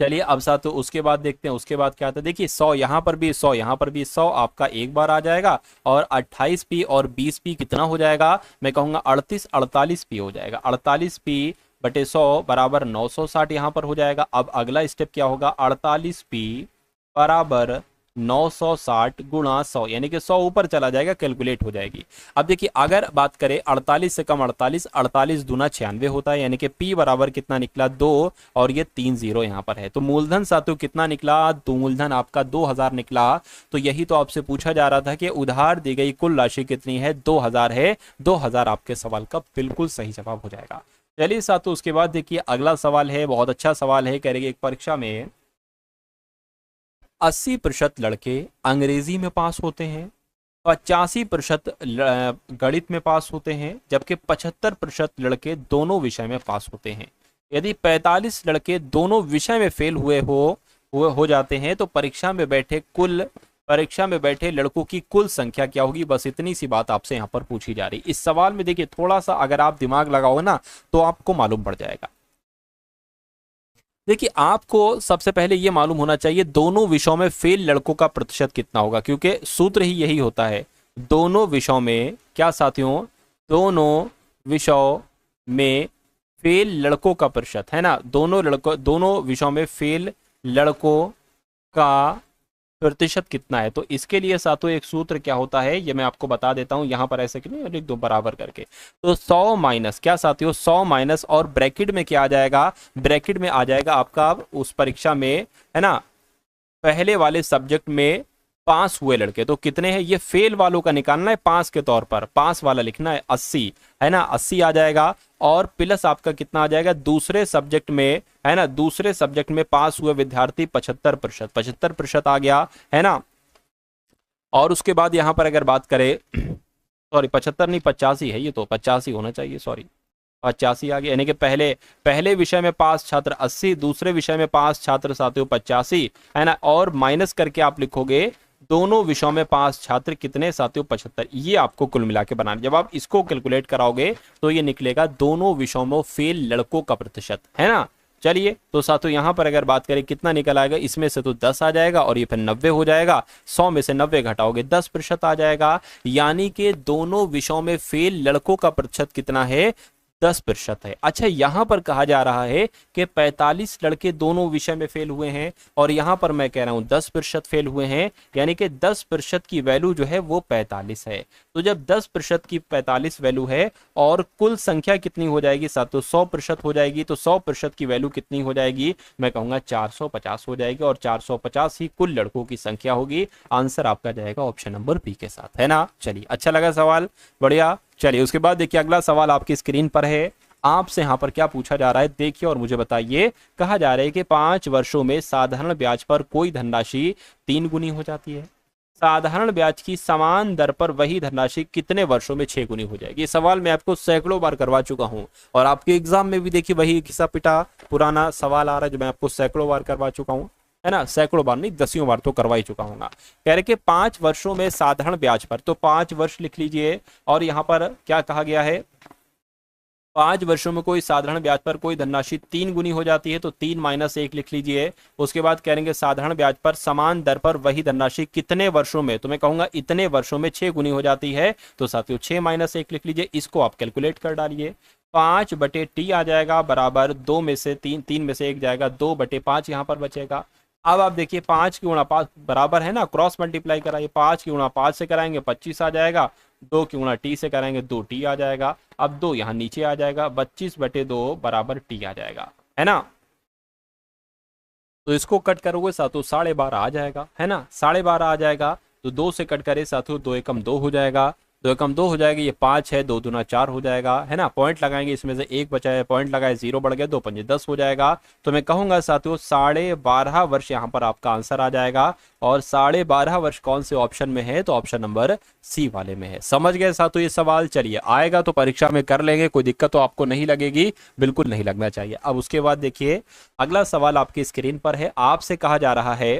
चलिए अब साथियों उसके बाद देखते हैं उसके बाद क्या आता है। देखिए 100 यहाँ पर भी 100 यहाँ पर भी 100 आपका एक बार आ जाएगा, और 28 पी और 20 पी कितना हो जाएगा, मैं कहूँगा 48 पी हो जाएगा। 48 पी बटे 100 बराबर 960 यहाँ पर हो जाएगा। अब अगला स्टेप क्या होगा, 48 पी बराबर 960 गुणा 100 यानी कि 100 ऊपर चला जाएगा, कैलकुलेट हो जाएगी। अब देखिए अगर बात करें 48 से कम 48 दूना 96 होता है, यानी कि P बराबर कितना निकला 2, और ये 3 0 यहाँ पर है। तो मूलधन साथियों कितना निकला, तो मूलधन आपका 2000 निकला। तो यही तो आपसे पूछा जा रहा था कि उधार दी गई कुल राशि कितनी है, 2000 है। 2000 आपके सवाल का बिल्कुल सही जवाब हो जाएगा। चलिए साथियों उसके बाद देखिए अगला सवाल है, बहुत अच्छा सवाल है। कह रहे एक परीक्षा में 80% लड़के अंग्रेजी में पास होते हैं, 85% गणित में पास होते हैं, जबकि 75% लड़के दोनों विषय में पास होते हैं। यदि 45 लड़के दोनों विषय में फेल हो जाते हैं तो परीक्षा में बैठे कुल परीक्षा में बैठे लड़कों की कुल संख्या क्या होगी, बस इतनी सी बात आपसे यहाँ पर पूछी जा रही। इस सवाल में देखिए थोड़ा सा अगर आप दिमाग लगाओगे ना तो आपको मालूम पड़ जाएगा। देखिए आपको सबसे पहले ये मालूम होना चाहिए दोनों विषयों में फेल लड़कों का प्रतिशत कितना होगा, क्योंकि सूत्र ही यही होता है। दोनों विषयों में क्या साथियों, दोनों विषयों में फेल लड़कों का प्रतिशत है ना, दोनों विषयों में फेल लड़कों का प्रतिशत कितना है। तो इसके लिए साथियों एक सूत्र क्या होता है ये मैं आपको बता देता हूं, यहां पर ऐसे क्यों लिख दो बराबर करके। तो 100 माइनस क्या साथियों, 100 माइनस और ब्रैकेट में क्या आ जाएगा, ब्रैकेट में आ जाएगा आपका उस परीक्षा में है ना पहले वाले सब्जेक्ट में पास हुए लड़के, तो कितने हैं ये फेल वालों का निकालना है, पास के तौर पर पास वाला लिखना है 80 है ना, 80 आ जाएगा। और प्लस आपका कितना आ जाएगा दूसरे सब्जेक्ट में है ना, दूसरे सब्जेक्ट में पास हुए विद्यार्थी 75%, 75% आ गया है ना। और उसके बाद यहां पर अगर बात करें सॉरी 75 नहीं 85 है ये, तो 85 होना चाहिए, सॉरी 85 आ गया, यानी कि पहले विषय में पास छात्र 80, दूसरे विषय में पास छात्र साथियों 85 है ना, और माइनस करके आप लिखोगे दोनों विषयों में पास छात्र कितने साथियों 75। ये आपको कुल मिला के बनाना, जब आप इसको कैलकुलेट कराओगे तो ये निकलेगा दोनों विषयों में फेल लड़कों का प्रतिशत है ना। चलिए तो साथियों यहां पर अगर बात करें कितना निकल आएगा, इसमें से तो 10 आ जाएगा और ये फिर 90 हो जाएगा, 100 में से 90 घटाओगे 10% आ जाएगा, यानी कि दोनों विषयों में फेल लड़कों का प्रतिशत कितना है 10% है। अच्छा यहां पर कहा जा रहा है कि 45 लड़के दोनों विषय में फेल हुए हैं और यहां पर मैं कह रहा हूं 10% फेल हुए हैं, यानी कि 10% की वैल्यू जो है वो 45 है। तो जब 10% की 45 वैल्यू है और कुल संख्या कितनी हो जाएगी साथियों 100% हो जाएगी, तो 100% की वैल्यू कितनी हो जाएगी, मैं कहूंगा 450 हो जाएगी और 450 ही कुल लड़कों की संख्या होगी। आंसर आपका जाएगा ऑप्शन नंबर बी के साथ है ना। चलिए अच्छा लगा सवाल, बढ़िया। चलिए उसके बाद देखिए अगला सवाल आपकी स्क्रीन पर है, आपसे यहां पर क्या पूछा जा रहा है देखिए और मुझे बताइए। कहा जा रहा है कि 5 वर्षों में साधारण ब्याज पर कोई धनराशि 3 गुनी हो जाती है, साधारण ब्याज की समान दर पर वही धनराशि कितने वर्षों में 6 गुनी हो जाएगी। ये सवाल मैं आपको सैकड़ों बार करवा चुका हूं और आपके एग्जाम में भी देखिए वही घिसा पिटा पुराना सवाल आ रहा है जो मैं आपको सैकड़ों बार करवा चुका हूं है ना, सैकड़ों बार नहीं दसियों बार तो करवा ही चुका हूँ। कह रहे कि 5 वर्षों में साधारण ब्याज पर, तो 5 वर्ष लिख लीजिए और यहां पर क्या कहा गया है 5 वर्षों में कोई साधारण ब्याज पर कोई धनराशि 3 गुनी हो जाती है, तो 3 माइनस 1 लिख लीजिए। उसके बाद कहेंगे साधारण ब्याज पर समान दर पर वही धनराशि कितने वर्षों में, तो मैं कहूंगा इतने वर्षों में 6 गुनी हो जाती है, तो साथियों 6 माइनस 1 लिख लीजिए। इसको आप कैलकुलेट कर डालिए, 5/t आ जाएगा बराबर 2 में से 3 में से 1 जाएगा, 2/5 यहाँ पर बचेगा। अब आप देखिए 5 की गुणा 5 बराबर है ना, क्रॉस मल्टीप्लाई कराइए, 5 की गुणा 5 से कराएंगे 25 आ जाएगा, 2 की गुणा टी से कराएंगे 2t आ जाएगा। अब 2 यहाँ नीचे आ जाएगा, 25/2 बराबर t आ जाएगा है ना। तो इसको कट करोगे साथियों 12.5 आ जाएगा है ना, 12.5 आ जाएगा। तो 2 से कट करे साथियों 2 एकम 2 हो जाएगा, 2 एकम 2 हो जाएगा, ये 5 है, 2 दूना 4 हो जाएगा है ना। पॉइंट लगाएंगे, इसमें से 1 बचा है, पॉइंट लगाए 0 बढ़ गया, 2 पंजे 10 हो जाएगा। तो मैं कहूंगा साथियों 12.5 वर्ष यहाँ पर आपका आंसर आ जाएगा। और 12.5 वर्ष कौन से ऑप्शन में है, तो ऑप्शन नंबर सी वाले में है। समझ गए साथियों ये सवाल। चलिए आएगा तो परीक्षा में कर लेंगे, कोई दिक्कत तो आपको नहीं लगेगी, बिल्कुल नहीं लगना चाहिए। अब उसके बाद देखिए अगला सवाल आपकी स्क्रीन पर है, आपसे कहा जा रहा है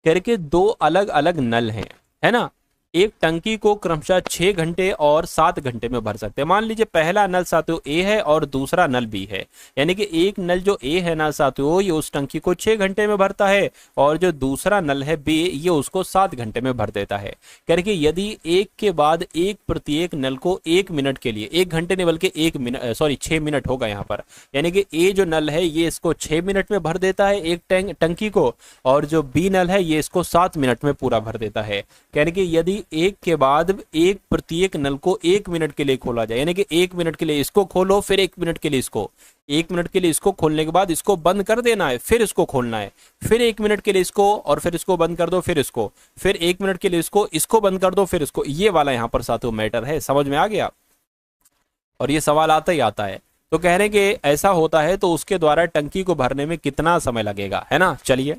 करके 2 अलग अलग नल हैं है ना, एक टंकी को क्रमशः 6 घंटे और 7 घंटे में भर सकते हैं। मान लीजिए पहला नल साथियों ए है और दूसरा नल बी है, यानी कि एक नल जो ए है ना साथियों ये उस टंकी को 6 घंटे में भरता है और जो दूसरा नल है बी ये उसको 7 घंटे में भर देता है। करके यदि एक के बाद एक प्रत्येक नल को 1 मिनट के लिए, 1 घंटे नहीं बल्कि 1 मिनट 6 मिनट होगा यहाँ पर, यानी कि ए जो नल है ये इसको 6 मिनट में भर देता है एक टंकी को, और जो बी नल है ये इसको 7 मिनट में पूरा भर देता है। यानी कि यदि एक के बाद एक प्रत्येक नल को 1 मिनट के लिए खोला जाए, यानी कि 1 मिनट के लिए इसको खोलो, फिर 1 मिनट के लिए इसको, 1 मिनट के लिए इसको खोलने के बाद इसको बंद कर देना है, फिर इसको खोलना है, फिर 1 मिनट के लिए इसको और फिर इसको बंद कर दो, फिर इसको, फिर 1 मिनट के लिए इसको बंद कर दो, फिर इसको। ये वाला यहाँ पर साथियों मैटर है, समझ में आ गया। और ये सवाल आता ही आता है। तो कह रहे हैं कि ऐसा होता है तो उसके द्वारा टंकी को भरने में कितना समय लगेगा है ना। चलिए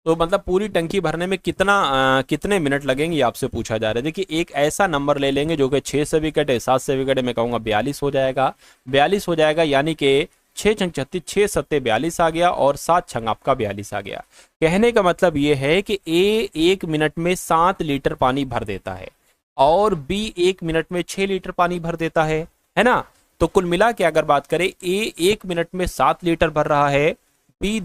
तो मतलब पूरी टंकी भरने में कितने मिनट लगेंगे आपसे पूछा जा रहा है। देखिए एक ऐसा नंबर ले लेंगे जो कि 6 से भी कटे 7 से भी कटे, मैं कहूंगा 42 हो जाएगा, 42 हो जाएगा, यानी कि 6 छंग 36, 6 सत्ते 42 आ गया और 7 छंग आपका 42 आ गया। कहने का मतलब ये है कि ए 1 मिनट में 7 लीटर पानी भर देता है और बी 1 मिनट में 6 लीटर पानी भर देता है ना। तो कुल मिला के अगर बात करें, ए 1 मिनट में 7 लीटर भर रहा है, बी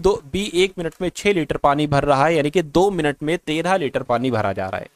1 मिनट में 6 लीटर पानी भर रहा है, यानी कि 2 मिनट में 13 लीटर पानी भरा जा रहा है।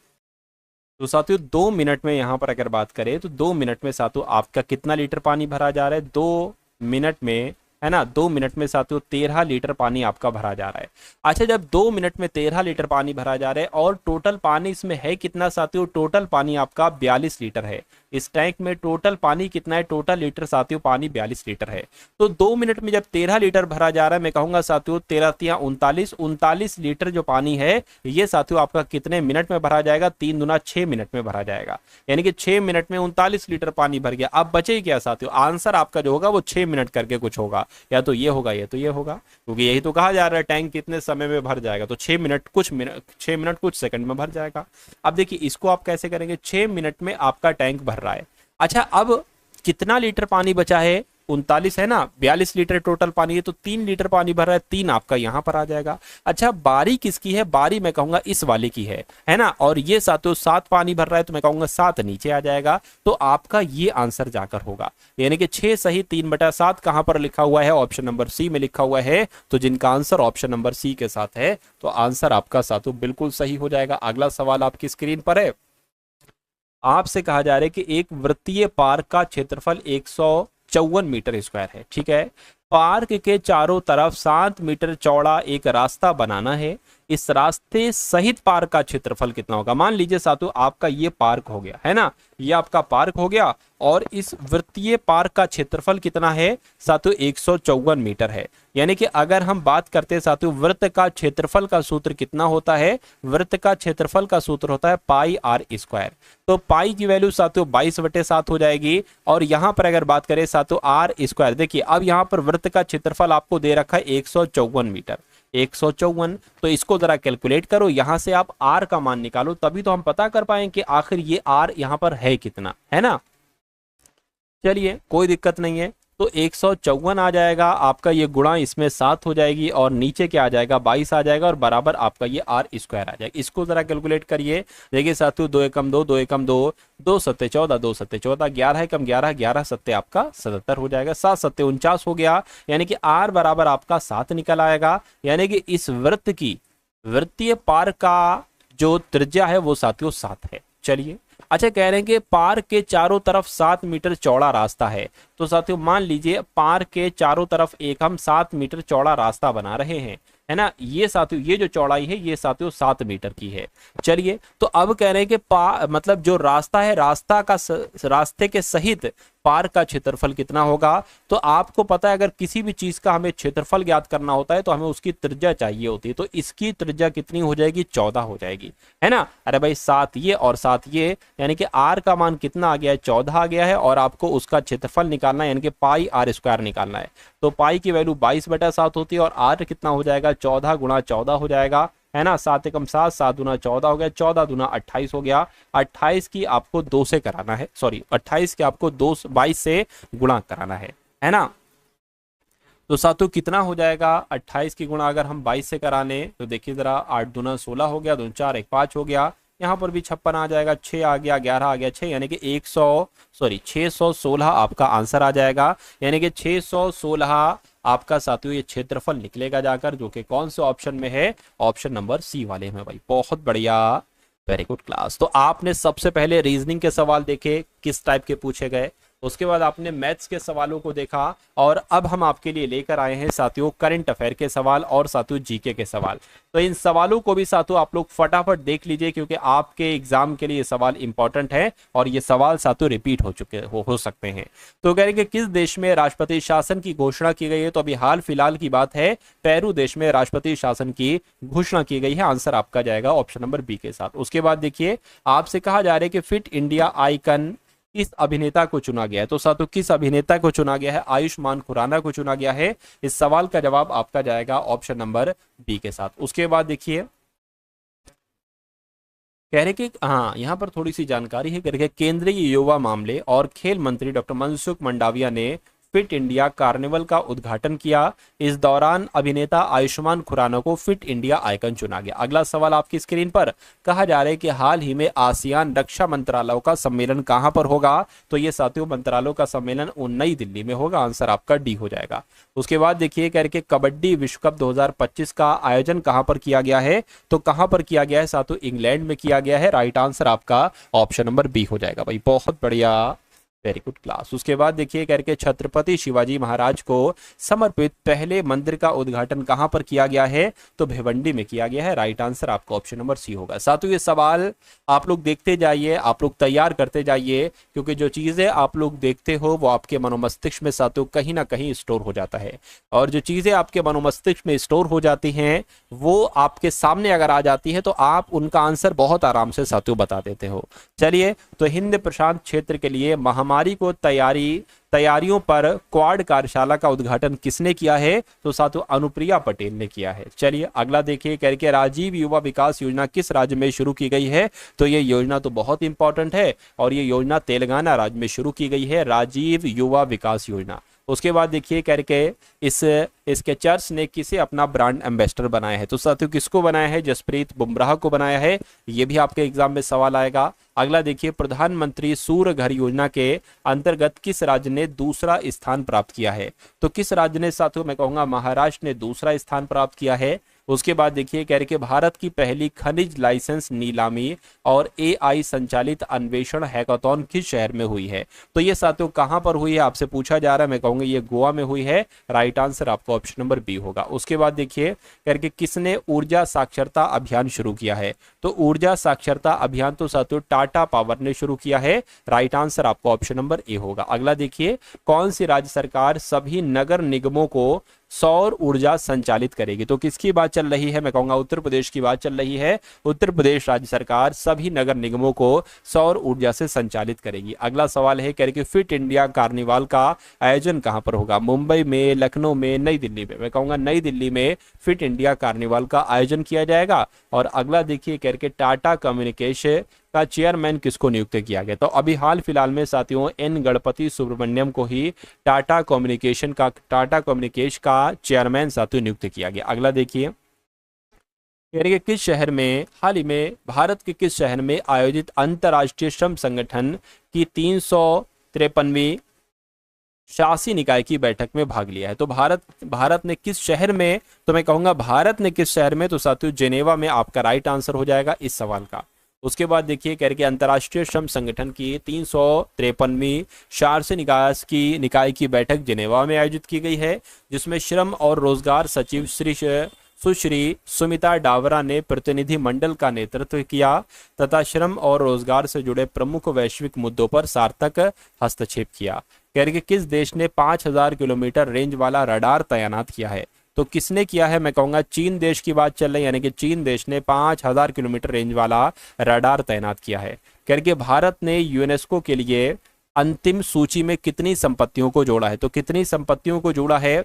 तो साथियों 2 मिनट में यहां पर अगर बात करें तो 2 मिनट में साथियों आपका कितना लीटर पानी भरा जा रहा है, 2 मिनट में, है ना, 2 मिनट में साथियों 13 लीटर पानी आपका भरा जा रहा है। अच्छा, जब 2 मिनट में 13 लीटर पानी भरा जा रहा है और टोटल पानी इसमें है कितना साथियों, टोटल पानी आपका 42 लीटर है। इस टैंक में टोटल पानी कितना है, टोटल लीटर साथियों पानी 42 लीटर है। तो 2 मिनट में जब 13 लीटर भरा जा रहा है, मैं कहूंगा साथियों 13 तिया 39 लीटर जो पानी है ये साथियों आपका कितने मिनट में भरा जाएगा, 3 दूना 6 मिनट में भरा जाएगा। यानी कि 6 मिनट में 39 लीटर पानी भर गया। अब बचे क्या साथियों, आंसर आपका जो होगा वो 6 मिनट करके कुछ होगा, या तो ये होगा या तो ये होगा, क्योंकि यही तो कहा जा रहा है टैंक कितने समय में भर जाएगा। तो 6 मिनट कुछ सेकंड में भर जाएगा। अब देखिए इसको आप कैसे करेंगे, 6 मिनट में आपका टैंक भर रहा है। अच्छा, अब कितना लीटर पानी बचा है, 39 है ना, 42 लीटर टोटल पानी है, तो 3 लीटर पानी भर रहा है, 3 आपका यहां पर आ जाएगा। अच्छा, बारी किसकी है, बारी मैं कहूंगा इस वाले की है ना, और ये साथियों 7 पानी भर रहा है, तो मैं कहूंगा 7 नीचे आ जाएगा। तो आपका ये आंसर जाकर होगा, यानी कि 6 सही 3/7 कहां पर लिखा हुआ है, ऑप्शन नंबर सी में लिखा हुआ है। तो जिनका आंसर ऑप्शन नंबर सी के साथ है, तो आंसर आपका साथियों बिल्कुल सही हो जाएगा। अगला सवाल आपकी स्क्रीन पर है, आपसे कहा जा रहा है कि एक वृत्तीय पार्क का क्षेत्रफल 154 मीटर स्क्वायर है, ठीक है। पार्क के चारों तरफ 7 मीटर चौड़ा एक रास्ता बनाना है। इस रास्ते सहित पार्क का क्षेत्रफल कितना होगा। मान लीजिए साथियों आपका ये पार्क हो गया, है ना, ये आपका पार्क हो गया और इस वृत्तीय पार्क का क्षेत्रफल कितना है साथियों, 154 मीटर है। यानी कि अगर हम बात करते हैं साथियों वृत्त का क्षेत्रफल का सूत्र कितना होता है, वृत्त का क्षेत्रफल का सूत्र होता है पाई आर स्क्वायर। तो पाई की वैल्यू साथियों 22/7 हो जाएगी और यहां पर अगर बात करें साथियों आर स्क्वायर, देखिए अब यहां पर वृत्त का क्षेत्रफल आपको दे रखा है 154 मीटर, 154। तो इसको जरा कैलकुलेट करो, यहां से आप आर का मान निकालो, तभी तो हम पता कर पाएंगे कि आखिर ये आर यहां पर है कितना, है ना। चलिए कोई दिक्कत नहीं है, तो 154 आ जाएगा आपका, ये गुणा इसमें 7 हो जाएगी और नीचे क्या आ जाएगा 22 आ जाएगा और बराबर आपका ये आर स्क्वायर आ जाएगा। इसको जरा कैलकुलेट करिए, देखिए साथियों 2 एकम 2, 2 एकम 2, 2 सत्ते 14, 2 सत्ते 14, 11 एकम 11, 11 सत्ते आपका 77 हो जाएगा, 7 सत्ते 49 हो गया, यानी कि आर बराबर आपका 7 निकल आएगा। यानी कि इस वृत्त की वृत्तीय पार्क का जो त्रिज्या है वो साथियों 7 है। चलिए, अच्छा कह रहे हैं कि पार्क के चारों तरफ 7 मीटर चौड़ा रास्ता है। तो साथियों मान लीजिए पार्क के चारों तरफ एक हम 7 मीटर चौड़ा रास्ता बना रहे हैं, है ना। ये साथियों ये जो चौड़ाई है ये साथियों 7 मीटर की है। चलिए, तो अब कह रहे हैं कि मतलब जो रास्ता है रास्ते के सहित पार्क का क्षेत्रफल कितना होगा। तो आपको पता है अगर किसी भी चीज का हमें क्षेत्रफल ज्ञात करना होता है तो हमें उसकी त्रिज्या चाहिए होती है। तो इसकी त्रिज्या कितनी हो जाएगी, 14 हो जाएगी, है ना। अरे भाई 7 ये और 7 ये, यानी कि आर का मान कितना आ गया है, 14 आ गया है और आपको उसका क्षेत्रफल निकालना है, यानी कि पाई आर स्क्वायर निकालना है। तो पाई की वैल्यू 22/7 होती है और आर कितना हो जाएगा, 14 गुणा 14 हो जाएगा, है ना। 7 एकम 7, 7 दूना 14 हो गया, 14 दूना 28 हो गया। 28 की आपको 2 से कराना है, सॉरी 28 के आपको 22 से गुणा कराना है ना। तो साथियों कितना हो जाएगा, 28 की गुणा अगर हम 22 से कराने तो देखिए जरा 8 दूना 16 हो गया, 2 4 1 5 हो गया, यहाँ पर भी 56 आ जाएगा, 6 आ गया, 11 आ गया, 6 यानी कि 616 आपका आंसर आ जाएगा। यानी कि 616 आपका साथियों ये क्षेत्रफल निकलेगा जाकर, जो कि कौन से ऑप्शन में है, ऑप्शन नंबर सी वाले में। भाई बहुत बढ़िया, वेरी गुड क्लास। तो आपने सबसे पहले रीजनिंग के सवाल देखे किस टाइप के पूछे गए, उसके बाद आपने मैथ्स के सवालों को देखा और अब हम आपके लिए लेकर आए हैं साथियों करंट अफेयर के सवाल और साथियों जीके के सवाल। तो इन सवालों को भी साथियों आप लोग फटाफट देख लीजिए क्योंकि आपके एग्जाम के लिए ये सवाल इंपॉर्टेंट है और ये सवाल साथियों रिपीट हो सकते हैं। तो कह रहे हैं कि किस देश में राष्ट्रपति शासन की घोषणा की गई है। तो अभी हाल फिलहाल की बात है, पेरू देश में राष्ट्रपति शासन की घोषणा की गई है। आंसर आपका जाएगा ऑप्शन नंबर बी के साथ। उसके बाद देखिए आपसे कहा जा रहा है कि फिट इंडिया आइकन किस अभिनेता को चुना गया है। तो साथियों किस अभिनेता को चुना गया है, आयुष्मान खुराना को चुना गया है। इस सवाल का जवाब आपका जाएगा ऑप्शन नंबर बी के साथ। उसके बाद देखिए कह रहे कि हाँ यहाँ पर थोड़ी सी जानकारी है, कह रहे केंद्रीय युवा मामले और खेल मंत्री डॉक्टर मनसुख मंडाविया ने फिट इंडिया कार्निवल का उद्घाटन किया? इस दौरान अभिनेता आयुष्मान खुराना को फिट इंडिया आइकन चुना गया। अगला सवाल आपकी स्क्रीन पर, कहा जा रहा है कि हाल ही में आसियान रक्षा मंत्रालयों का सम्मेलन कहां पर होगा? तो ये साथियों मंत्रालयों का सम्मेलन नई दिल्ली में होगा। आंसर आपका डी हो जाएगा। उसके बाद देखिए करके कबड्डी विश्व कप 2025 का आयोजन कहां पर किया गया है? तो कहां पर किया गया है साथियों? इंग्लैंड में किया गया है। राइट आंसर आपका ऑप्शन नंबर बी हो जाएगा भाई, बहुत बढ़िया, वेरी गुड क्लास। उसके बाद देखिए करके छत्रपति शिवाजी महाराज को समर्पित पहले मंदिर का उद्घाटन कहां पर किया गया है? तो भिवंडी में किया गया है। राइट आंसर आपका ऑप्शन नंबर सी होगा। साथियों ये सवाल आप लोग देखते जाइए, आप लोग तैयार करते जाइए, क्योंकि जो चीजें आप लोग देखते हो वो आपके मनोमस्तिष्क में साथियों कहीं ना कहीं स्टोर हो जाता है, और जो चीजें आपके मनोमस्तिष्क में स्टोर हो जाती हैं वो आपके सामने अगर आ जाती है तो आप उनका आंसर बहुत आराम से साथियों बता देते हो। चलिए, तो हिंद प्रशांत क्षेत्र के लिए महामारी को तैयारियों पर क्वाड कार्यशाला का उद्घाटन किसने किया है? तो साथियों अनुप्रिया पटेल ने किया है। चलिए अगला देखिए करके राजीव युवा विकास योजना किस राज्य में शुरू की गई है? तो ये योजना तो बहुत इंपॉर्टेंट है, और ये योजना तेलंगाना राज्य में शुरू की गई है, राजीव युवा विकास योजना। उसके बाद देखिए करके इसके चर्च ने किसे अपना ब्रांड एम्बेसडर बनाया है? तो साथियों किसको बनाया है? जसप्रीत बुमराह को बनाया है। ये भी आपके एग्जाम में सवाल आएगा। अगला देखिए प्रधानमंत्री सूर्य घर योजना के अंतर्गत किस राज्य ने दूसरा स्थान प्राप्त किया है? तो किस राज्य ने साथियों? मैं कहूंगा महाराष्ट्र ने दूसरा स्थान प्राप्त किया है। उसके बाद देखिए कह रहे कि भारत की पहली खनिज लाइसेंस नीलामी और एआई संचालित अन्वेषण हैकाथॉन किस शहर में हुई है? तो ये साथियों कहां पर हुई है आपसे पूछा जा रहा है। मैं कहूंगा ये गोवा में हुई है। राइट आंसर आपका ऑप्शन नंबर बी होगा। उसके बाद देखिए करके किसने ऊर्जा साक्षरता अभियान शुरू किया है? तो ऊर्जा साक्षरता अभियान तो साथियों टाटा पावर ने शुरू किया है। राइट आंसर आपका ऑप्शन नंबर ए होगा। अगला देखिए कौन सी राज्य सरकार सभी नगर निगमों को सौर ऊर्जा संचालित करेगी? तो किसकी बात चल रही है? मैं कहूंगा उत्तर प्रदेश की बात चल रही है। उत्तर प्रदेश राज्य सरकार सभी नगर निगमों को सौर ऊर्जा से संचालित करेगी। अगला सवाल है कह कि फिट इंडिया कार्निवाल का आयोजन कहां पर होगा? मुंबई में, लखनऊ में, नई दिल्ली में? मैं कहूंगा नई दिल्ली में फिट इंडिया कार्निवाल का आयोजन किया जाएगा। और अगला देखिए कह के टाटा कम्युनिकेशन का चेयरमैन किसको नियुक्त किया गया? तो अभी हाल फिलहाल में साथियों एन गणपति सुब्रमण्यम को ही टाटा कम्युनिकेशन का चेयरमैन साथियों नियुक्त किया गया। अगला देखिए किस शहर में हाल ही में भारत के किस शहर में आयोजित अंतर्राष्ट्रीय श्रम संगठन की 353वीं शासी निकाय की बैठक में भाग लिया है? तो भारत ने किस शहर में? तो मैं कहूंगा भारत ने किस शहर में? तो साथियों जेनेवा में आपका राइट आंसर हो जाएगा इस सवाल का। उसके बाद देखिए कह रहे अंतर्राष्ट्रीय श्रम संगठन की 353वीं शासी निकाय की बैठक जेनेवा में आयोजित की गई है, जिसमें श्रम और रोजगार सचिव सुश्री सुमिता डावरा ने प्रतिनिधि मंडल का नेतृत्व किया तथा श्रम और रोजगार से जुड़े प्रमुख वैश्विक मुद्दों पर सार्थक हस्तक्षेप किया। कह रहे कि किस देश ने 5000 किलोमीटर रेंज वाला रडार तैनात किया है? तो किसने किया है? मैं कहूंगा चीन देश की बात चल रही है, यानी कि चीन देश ने 5000 किलोमीटर रेंज वाला रडार तैनात किया है। कह रहे कि भारत ने यूनेस्को के लिए अंतिम सूची में कितनी संपत्तियों को जोड़ा है? तो कितनी संपत्तियों को जोड़ा है?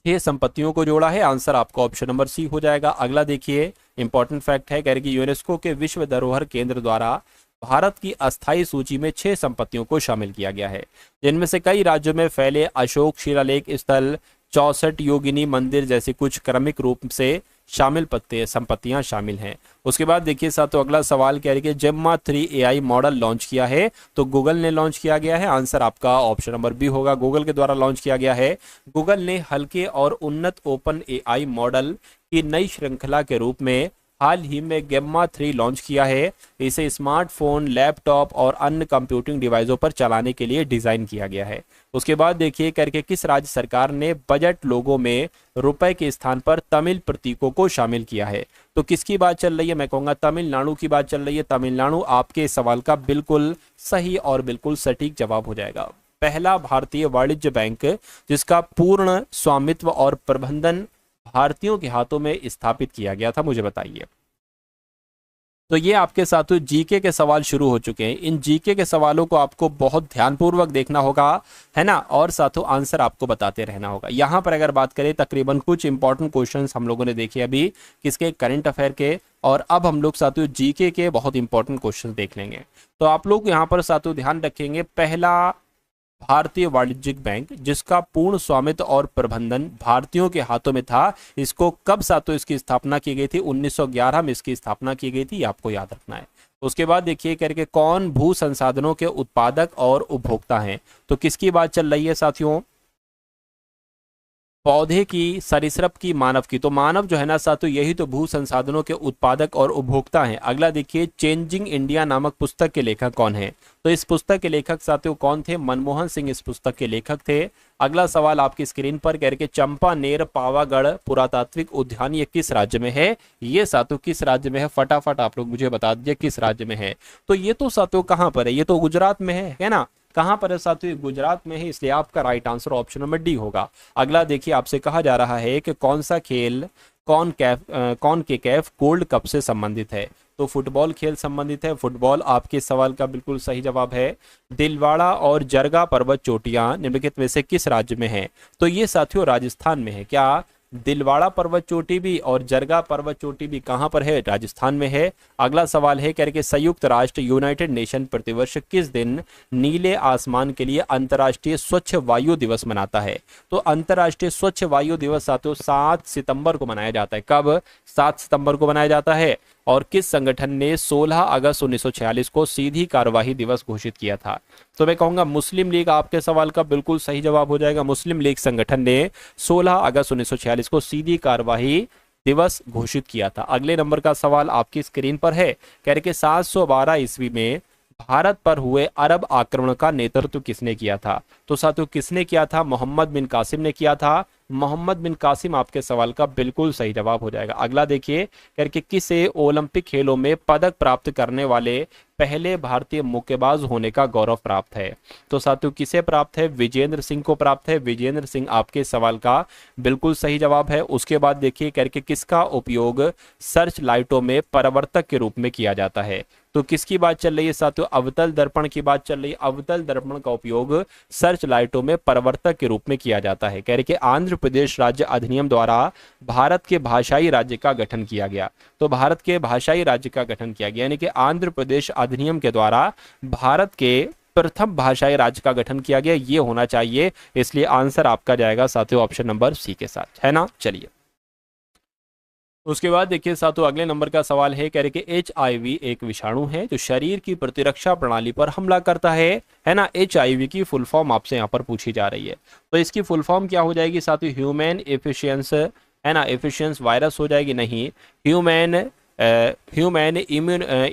6 संपत्तियों को जोड़ा है। आंसर आपका ऑप्शन नंबर सी हो जाएगा। अगला देखिए इंपॉर्टेंट फैक्ट है, कह रहे कि यूनेस्को के विश्व धरोहर केंद्र द्वारा भारत की अस्थायी सूची में 6 संपत्तियों को शामिल किया गया है, जिनमें से कई राज्यों में फैले अशोक शिलालेख स्थल, 64 योगिनी मंदिर जैसे कुछ क्रमिक रूप से शामिल संपत्तियां शामिल हैं। उसके बाद देखिए साथियों अगला सवाल कह रही है जेम्मा 3 AI मॉडल लॉन्च किया है? तो गूगल ने लॉन्च किया गया है। आंसर आपका ऑप्शन नंबर बी होगा, गूगल के द्वारा लॉन्च किया गया है। गूगल ने हल्के और उन्नत ओपन AI मॉडल की नई श्रृंखला के रूप में हाल ही में गेम्मा 3 लॉन्च किया है। इसे स्मार्टफोन, लैपटॉप और अन्य कंप्यूटिंग डिवाइसों पर चलाने के लिए डिजाइन किया गया है। उसके बाद देखिए करके किस राज्य सरकार ने बजट लोगों में रुपए के स्थान पर तमिल प्रतीकों को शामिल किया है? तो किसकी बात चल रही है? मैं कहूंगा तमिलनाडु की बात चल रही है। तमिलनाडु आपके सवाल का बिल्कुल सही और बिल्कुल सटीक जवाब हो जाएगा। पहला भारतीय वाणिज्य बैंक जिसका पूर्ण स्वामित्व और प्रबंधन भारतीयों के हाथों में स्थापित किया गया था, मुझे बताइए। तो ये आपके साथियों जीके के सवाल शुरू हो चुके हैं। इन जीके के सवालों को आपको बहुत ध्यानपूर्वक देखना होगा, है ना, और साथियों आंसर आपको बताते रहना होगा। यहाँ पर अगर बात करें तकरीबन कुछ इंपॉर्टेंट क्वेश्चंस हम लोगों ने देखे अभी किसके, करंट अफेयर के, और अब हम लोग साथियों जीके के बहुत इंपॉर्टेंट क्वेश्चन देख लेंगे। तो आप लोग यहाँ पर साथियों ध्यान रखेंगे, पहला भारतीय वाणिज्यिक बैंक, जिसका पूर्ण स्वामित्व और प्रबंधन भारतीयों के हाथों में था। इसको कब सातों इसकी स्थापना की गई थी? 1911 में इसकी स्थापना की गई थी, आपको याद रखना है। उसके बाद देखिए करके कौन भू संसाधनों के उत्पादक और उपभोक्ता हैं? तो किसकी बात चल रही है साथियों? पौधे की, सरीसृप की, मानव की। तो मानव जो है ना साथियों, यही तो भू संसाधनों के उत्पादक और उपभोक्ता हैं। अगला देखिए, चेंजिंग इंडिया नामक पुस्तक के लेखक कौन है? तो इस पुस्तक के लेखक साथियों कौन थे? मनमोहन सिंह इस पुस्तक के लेखक थे। अगला सवाल आपकी स्क्रीन पर कह रहे चंपानेर पावागढ़ पुरातात्विक उद्यान ये किस राज्य में है? ये साथियों किस राज्य में है? फटाफट आप लोग मुझे बता दीजिए किस राज्य में है। तो ये तो साथियों कहां पर है? ये तो गुजरात में है ना? कहां पर है साथियों? गुजरात में है, इसलिए आपका right answer option number D होगा। अगला देखिए, आपसे कहा जा रहा है कि कौन सा खेल कौन के कैफ गोल्ड कप से संबंधित है? तो फुटबॉल खेल संबंधित है। फुटबॉल आपके सवाल का बिल्कुल सही जवाब है। दिलवाड़ा और जरगा पर्वत चोटियां निम्नलिखित में से किस राज्य में है? तो ये साथियों राजस्थान में है। क्या दिलवाड़ा पर्वत चोटी भी और जरगा पर्वत चोटी भी कहां पर है? राजस्थान में है। अगला सवाल है करके संयुक्त राष्ट्र यूनाइटेड नेशन प्रतिवर्ष किस दिन नीले आसमान के लिए अंतर्राष्ट्रीय स्वच्छ वायु दिवस मनाता है? तो अंतर्राष्ट्रीय स्वच्छ वायु दिवस साथियों 7 सितंबर को मनाया जाता है। कब? 7 सितंबर को मनाया जाता है। और किस संगठन ने 16 अगस्त 1946 को सीधी कार्यवाही दिवस घोषित किया था? तो मैं कहूंगा मुस्लिम लीग आपके सवाल का बिल्कुल सही जवाब हो जाएगा। मुस्लिम लीग संगठन ने 16 अगस्त 1946 को सीधी कार्यवाही दिवस घोषित किया था। अगले नंबर का सवाल आपकी स्क्रीन पर है। कह रहे कि 712 ईस्वी में भारत पर हुए अरब आक्रमण का नेतृत्व किसने किया था? तो साथियों किसने किया था? मोहम्मद बिन कासिम ने किया था। मोहम्मद बिन कासिम आपके सवाल का बिल्कुल सही जवाब हो जाएगा। अगला देखिए, करके किसे ओलंपिक खेलों में पदक प्राप्त करने वाले पहले भारतीय मुक्केबाज होने का गौरव प्राप्त है? तो साथियों किसे प्राप्त है? विजेंद्र सिंह को प्राप्त है। विजेंद्र सिंह आपके सवाल का बिल्कुल सही जवाब है। उसके बाद देखिए करके किसका उपयोग सर्च लाइटों में परावर्तक के रूप में किया जाता है? तो किसकी बात चल रही है साथियों? अवतल दर्पण की बात चल रही है। अवतल दर्पण का उपयोग सर्च लाइटों में परावर्तक के रूप में किया जाता है। कह रहे कि आंध्र प्रदेश राज्य अधिनियम द्वारा भारत के भाषाई राज्य का गठन किया गया। तो भारत के भाषाई राज्य का गठन किया गया, यानी कि आंध्र प्रदेश अधिनियम के द्वारा भारत के प्रथम भाषाई राज्य का गठन किया गया, ये होना चाहिए। इसलिए आंसर आपका जाएगा साथियों ऑप्शन नंबर सी के साथ, है ना? चलिए उसके बाद देखिए साथियों अगले नंबर का सवाल है। कह रहे कि HIV एक विषाणु है जो शरीर की प्रतिरक्षा प्रणाली पर हमला करता है ना? HIV की फुल फॉर्म आपसे यहाँ पर पूछी जा रही है। तो इसकी फुल फॉर्म क्या हो जाएगी साथियों? ह्यूमन एफिशिएंस, है ना? एफिशिएंस वायरस हो जाएगी, नहीं, ह्यूमन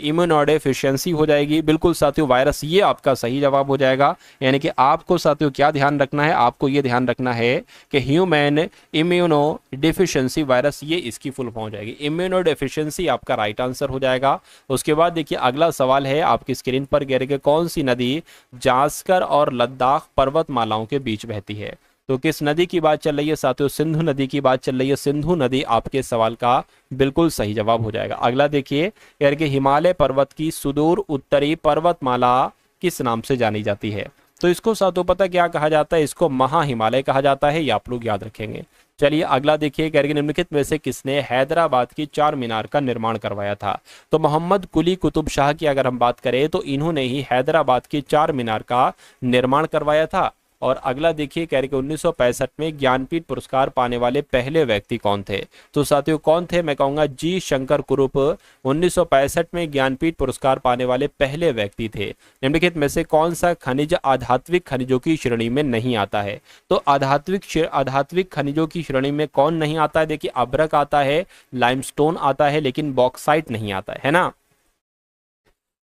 इम्यूनोडेफिशिएंसी हो जाएगी। बिल्कुल साथियों वायरस, ये आपका सही जवाब हो जाएगा। यानी कि आपको साथियों क्या ध्यान रखना है? आपको ये ध्यान रखना है कि ह्यूमन इम्यूनोडेफिशिएंसी वायरस, ये इसकी फुल फॉर्म हो जाएगी। इम्यूनोडेफिशिएंसी आपका राइट आंसर हो जाएगा। उसके बाद देखिए अगला सवाल है आपकी स्क्रीन पर, कह रहे कि कौन सी नदी जास्कर और लद्दाख पर्वतमालाओं के बीच बहती है? तो किस नदी की बात चल रही है साथियों? सिंधु नदी की बात चल रही है। सिंधु नदी आपके सवाल का बिल्कुल सही जवाब हो जाएगा। अगला देखिए, यार कि हिमालय पर्वत की सुदूर उत्तरी पर्वतमाला किस नाम से जानी जाती है? तो इसको साथियों पता क्या कहा जाता है? इसको महा हिमालय कहा जाता है, ये आप लोग याद रखेंगे। चलिए अगला देखिए, कह रहे निम्नलिखित में से किसने हैदराबाद की चार मीनार का निर्माण करवाया था? तो मोहम्मद कुली कुतुब शाह की अगर हम बात करें तो इन्होंने ही हैदराबाद की चार मीनार का निर्माण करवाया था। और अगला देखिए, कह रहे कि 1965 में ज्ञानपीठ पुरस्कार पाने वाले पहले व्यक्ति कौन थे? तो साथियों कौन थे? मैं कहूंगा जी शंकर कुरुप 1965 में ज्ञानपीठ पुरस्कार पाने वाले पहले व्यक्ति थे। निम्नलिखित में से कौन सा खनिज आध्यात्मिक खनिजों की श्रेणी में नहीं आता है? तो आध्यात्मिक खनिजों की श्रेणी में कौन नहीं आता है? देखिए अभ्रक आता है, लाइमस्टोन आता है, लेकिन बॉक्साइट नहीं आता है ना?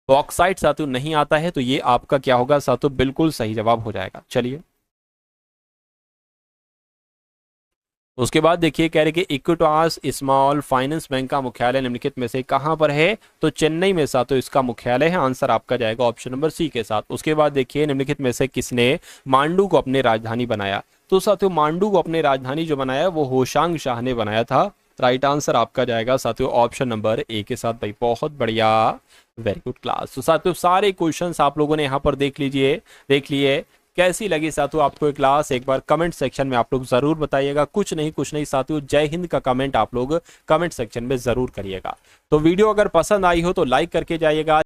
बॉक्साइट साथियों नहीं आता है, तो ये आपका क्या होगा साथियों? बिल्कुल सही जवाब हो जाएगा। चलिए उसके बाद देखिए, कह रहे कि इक्विटास स्मॉल फाइनेंस बैंक का मुख्यालय निम्नलिखित में से कहां पर है? तो चेन्नई में साथियों इसका मुख्यालय है। आंसर आपका जाएगा ऑप्शन नंबर सी के साथ। उसके बाद देखिए, निम्नलिखित में से किसने मांडू को अपनी राजधानी बनाया? तो साथियों मांडू को अपनी राजधानी जो बनाया वो होशांग शाह ने बनाया था। राइट आंसर आपका जाएगा साथियों ऑप्शन नंबर ए के साथ। भाई बहुत बढ़िया, वेरी गुड क्लास। तो साथियों सारे क्वेश्चंस आप लोगों ने यहाँ पर देख लिए। कैसी लगी साथियों आपको ये क्लास? एक बार कमेंट सेक्शन में आप लोग जरूर बताइएगा। कुछ नहीं साथियों, जय हिंद का कमेंट आप लोग कमेंट सेक्शन में जरूर करिएगा। तो वीडियो अगर पसंद आई हो तो लाइक करके जाइएगा।